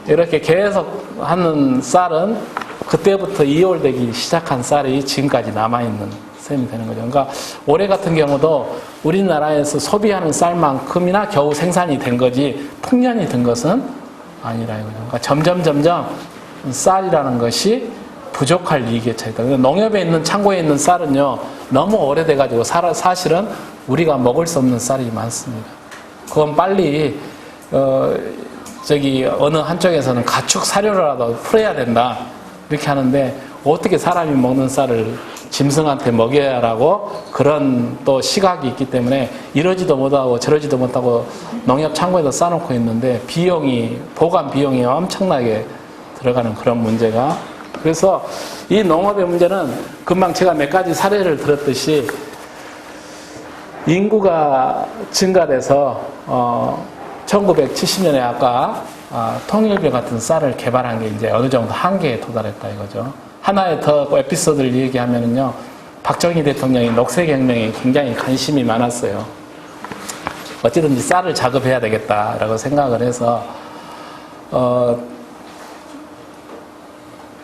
이렇게 계속 하는 쌀은 그때부터 이월되기 시작한 쌀이 지금까지 남아있는 셈이 되는 거죠. 그러니까 올해 같은 경우도 우리나라에서 소비하는 쌀만큼이나 겨우 생산이 된 거지 풍년이 든 것은 아니라 이거죠. 그러니까 점점 쌀이라는 것이 부족할 위기에 처했다. 농협에 있는 창고에 있는 쌀은요 너무 오래돼가지고 사실은 우리가 먹을 수 없는 쌀이 많습니다. 그건 빨리 어느 한쪽에서는 가축 사료라도 풀어야 된다 이렇게 하는데 어떻게 사람이 먹는 쌀을 짐승한테 먹여야라고 그런 또 시각이 있기 때문에 이러지도 못하고 저러지도 못하고 농협 창고에다 싸놓고 있는데 보관 비용이 엄청나게 들어가는 그런 문제가, 그래서 이 농업의 문제는 금방 제가 몇 가지 사례를 들었듯이 인구가 증가돼서 1970년에 아까 통일벼 같은 쌀을 개발한 게 이제 어느 정도 한계에 도달했다 이거죠. 하나의 더 에피소드를 얘기하면은요, 박정희 대통령이 녹색혁명에 굉장히 관심이 많았어요. 어찌든지 쌀을 작업해야 되겠다라고 생각을 해서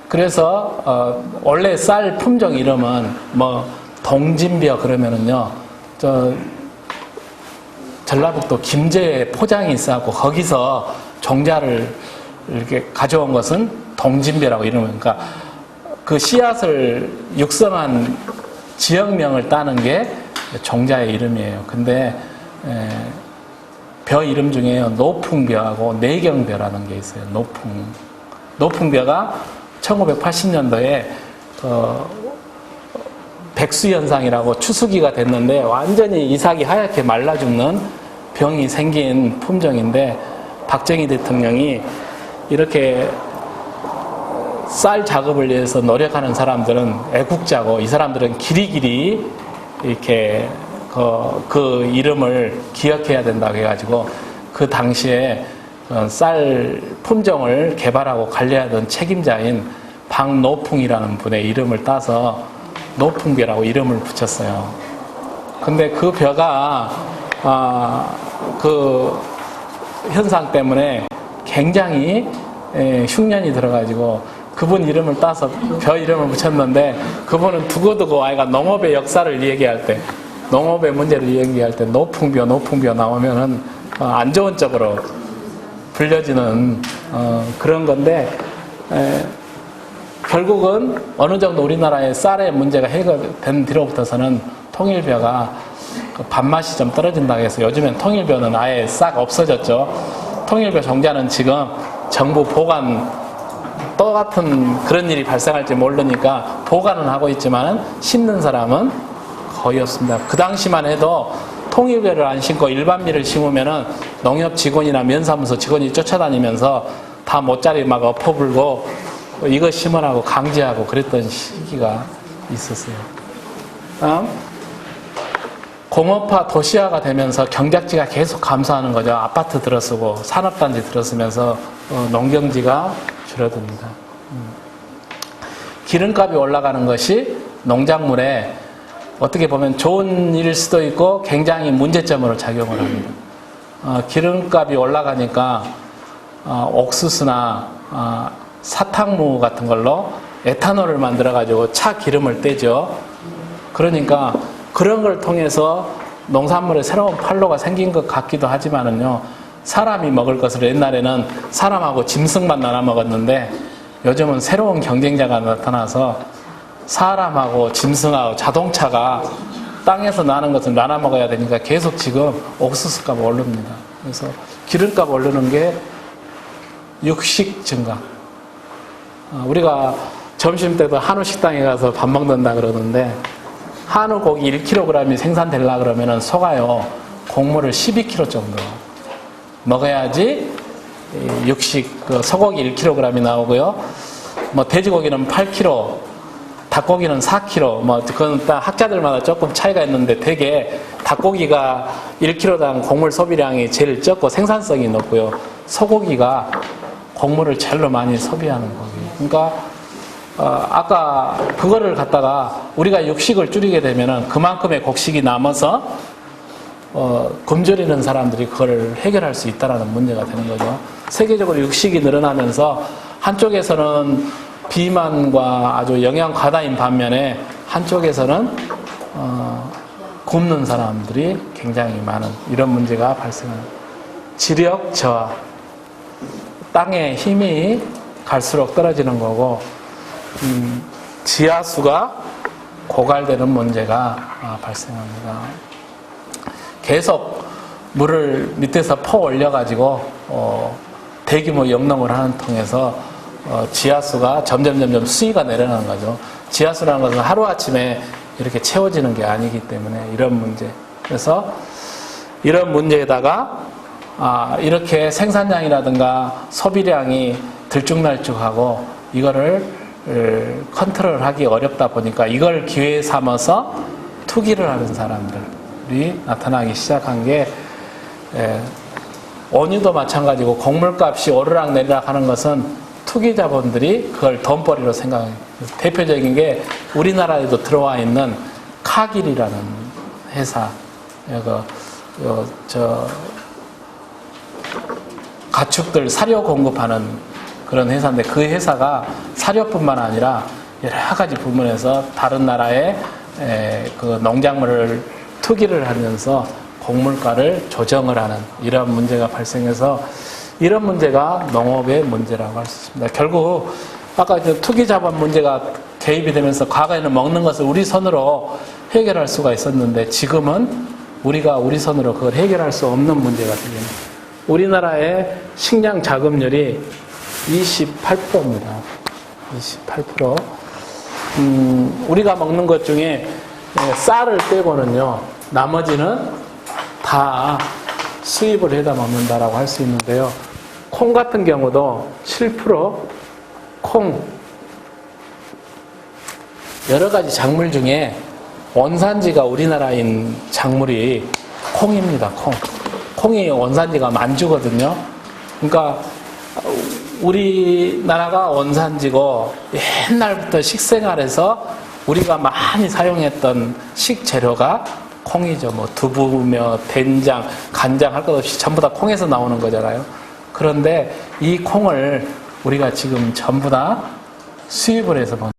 그래서 원래 쌀 품종 이름은 뭐 동진벼 그러면은요, 전라북도 김제에 포장이 있어갖고 거기서 종자를 이렇게 가져온 것은 동진벼라고 이름을, 그러니까 그 씨앗을 육성한 지역명을 따는 게 종자의 이름이에요. 근데 벼 이름 중에 노풍벼하고 내경벼라는 게 있어요. 노풍벼가 1980년도에 백수현상이라고 추수기가 됐는데 완전히 이삭이 하얗게 말라 죽는 병이 생긴 품종인데, 박정희 대통령이 이렇게 쌀 작업을 위해서 노력하는 사람들은 애국자고 이 사람들은 길이길이 이렇게 그 이름을 기억해야 된다고 해가지고 그 당시에 쌀 품종을 개발하고 관리하던 책임자인 박노풍이라는 분의 이름을 따서 노풍벼라고 이름을 붙였어요. 근데 그 벼가 그 현상 때문에 굉장히 흉년이 들어가지고 그분 이름을 따서 벼 이름을 붙였는데, 그분은 두고두고 아이가 농업의 역사를 얘기할 때, 농업의 문제를 얘기할 때 노풍벼 나오면은 안 좋은 쪽으로 불려지는 그런 건데, 결국은 어느 정도 우리나라의 쌀의 문제가 해결된 뒤로부터서는 통일벼가 밥맛이 좀 떨어진다고 해서 요즘엔 통일벼는 아예 싹 없어졌죠. 통일벼 종자는 지금 정부 보관 또 같은 그런 일이 발생할지 모르니까 보관은 하고 있지만 심는 사람은 거의 없습니다. 그 당시만 해도 통일벼를 안 심고 일반미를 심으면은 농협 직원이나 면사무소 직원이 쫓아다니면서 다 못자리 막 엎어불고 이거 심으라고 강제하고 그랬던 시기가 있었어요. 공업화 도시화가 되면서 경작지가 계속 감소하는 거죠. 아파트 들어서고 산업단지 들어서면서 농경지가 줄어듭니다. 기름값이 올라가는 것이 농작물에 어떻게 보면 좋은 일일 수도 있고 굉장히 문제점으로 작용을 합니다. 기름값이 올라가니까 옥수수나 사탕무 같은 걸로 에탄올을 만들어가지고 차 기름을 떼죠. 그러니까 그런 걸 통해서 농산물에 새로운 판로가 생긴 것 같기도 하지만은요, 사람이 먹을 것을 옛날에는 사람하고 짐승만 나눠 먹었는데 요즘은 새로운 경쟁자가 나타나서 사람하고 짐승하고 자동차가 땅에서 나는 것을 나눠 먹어야 되니까 계속 지금 옥수수값이 오릅니다. 그래서 기름값 오르는 게 육식 증가. 우리가 점심 때도 한우 식당에 가서 밥 먹는다 그러는데, 한우 고기 1kg이 생산되려고 그러면은 소가요, 곡물을 12kg 정도 먹어야지 육식, 소고기 1kg이 나오고요. 뭐 돼지고기는 8kg, 닭고기는 4kg, 뭐 그건 딱 학자들마다 조금 차이가 있는데 대개 닭고기가 1kg당 곡물 소비량이 제일 적고 생산성이 높고요. 소고기가 곡물을 제일로 많이 소비하는 고기. 그러니까 아까 그거를 갖다가 우리가 육식을 줄이게 되면은 그만큼의 곡식이 남아서 굶주리는 사람들이 그걸 해결할 수 있다는 문제가 되는 거죠. 세계적으로 육식이 늘어나면서 한쪽에서는 비만과 아주 영양 과다인 반면에 한쪽에서는 굶는 사람들이 굉장히 많은 이런 문제가 발생하는 지력 저하, 땅의 힘이 갈수록 떨어지는 거고 지하수가 고갈되는 문제가 발생합니다. 계속 물을 밑에서 퍼 올려가지고 대규모 영농을 하는 통해서 지하수가 점점 수위가 내려가는 거죠. 지하수라는 것은 하루아침에 이렇게 채워지는 게 아니기 때문에 이런 문제. 그래서 이런 문제에다가 이렇게 생산량이라든가 소비량이 들쭉날쭉하고 이거를 컨트롤하기 어렵다 보니까 이걸 기회 삼아서 투기를 하는 사람들이 나타나기 시작한 게 원유도 마찬가지고 곡물값이 오르락내리락 하는 것은 투기 자본들이 그걸 돈벌이로 생각해요. 대표적인 게 우리나라에도 들어와 있는 카길이라는 회사. 가축들 사료 공급하는 그런 회사인데 그 회사가 사료뿐만 아니라 여러 가지 부문에서 다른 나라의 그 농작물을 투기를 하면서 곡물가를 조정을 하는 이런 문제가 발생해서 이런 문제가 농업의 문제라고 할 수 있습니다. 결국 아까 투기 자본 문제가 개입이 되면서 과거에는 먹는 것을 우리 손으로 해결할 수가 있었는데 지금은 우리가 우리 손으로 그걸 해결할 수 없는 문제가 되겠네요. 우리나라의 식량 자급률이 28%입니다. 28%. 우리가 먹는 것 중에 쌀을 빼고는요, 나머지는 다 수입을 해다 먹는다라고 할 수 있는데요. 콩 같은 경우도 7%, 콩, 여러 가지 작물 중에 원산지가 우리나라인 작물이 콩입니다. 콩이 원산지가 만주거든요. 그러니까 우리나라가 원산지고 옛날부터 식생활에서 우리가 많이 사용했던 식재료가 콩이죠. 뭐 두부며 된장, 간장 할 것 없이 전부 다 콩에서 나오는 거잖아요. 그런데 이 콩을 우리가 지금 전부 다 수입을 해서 먹는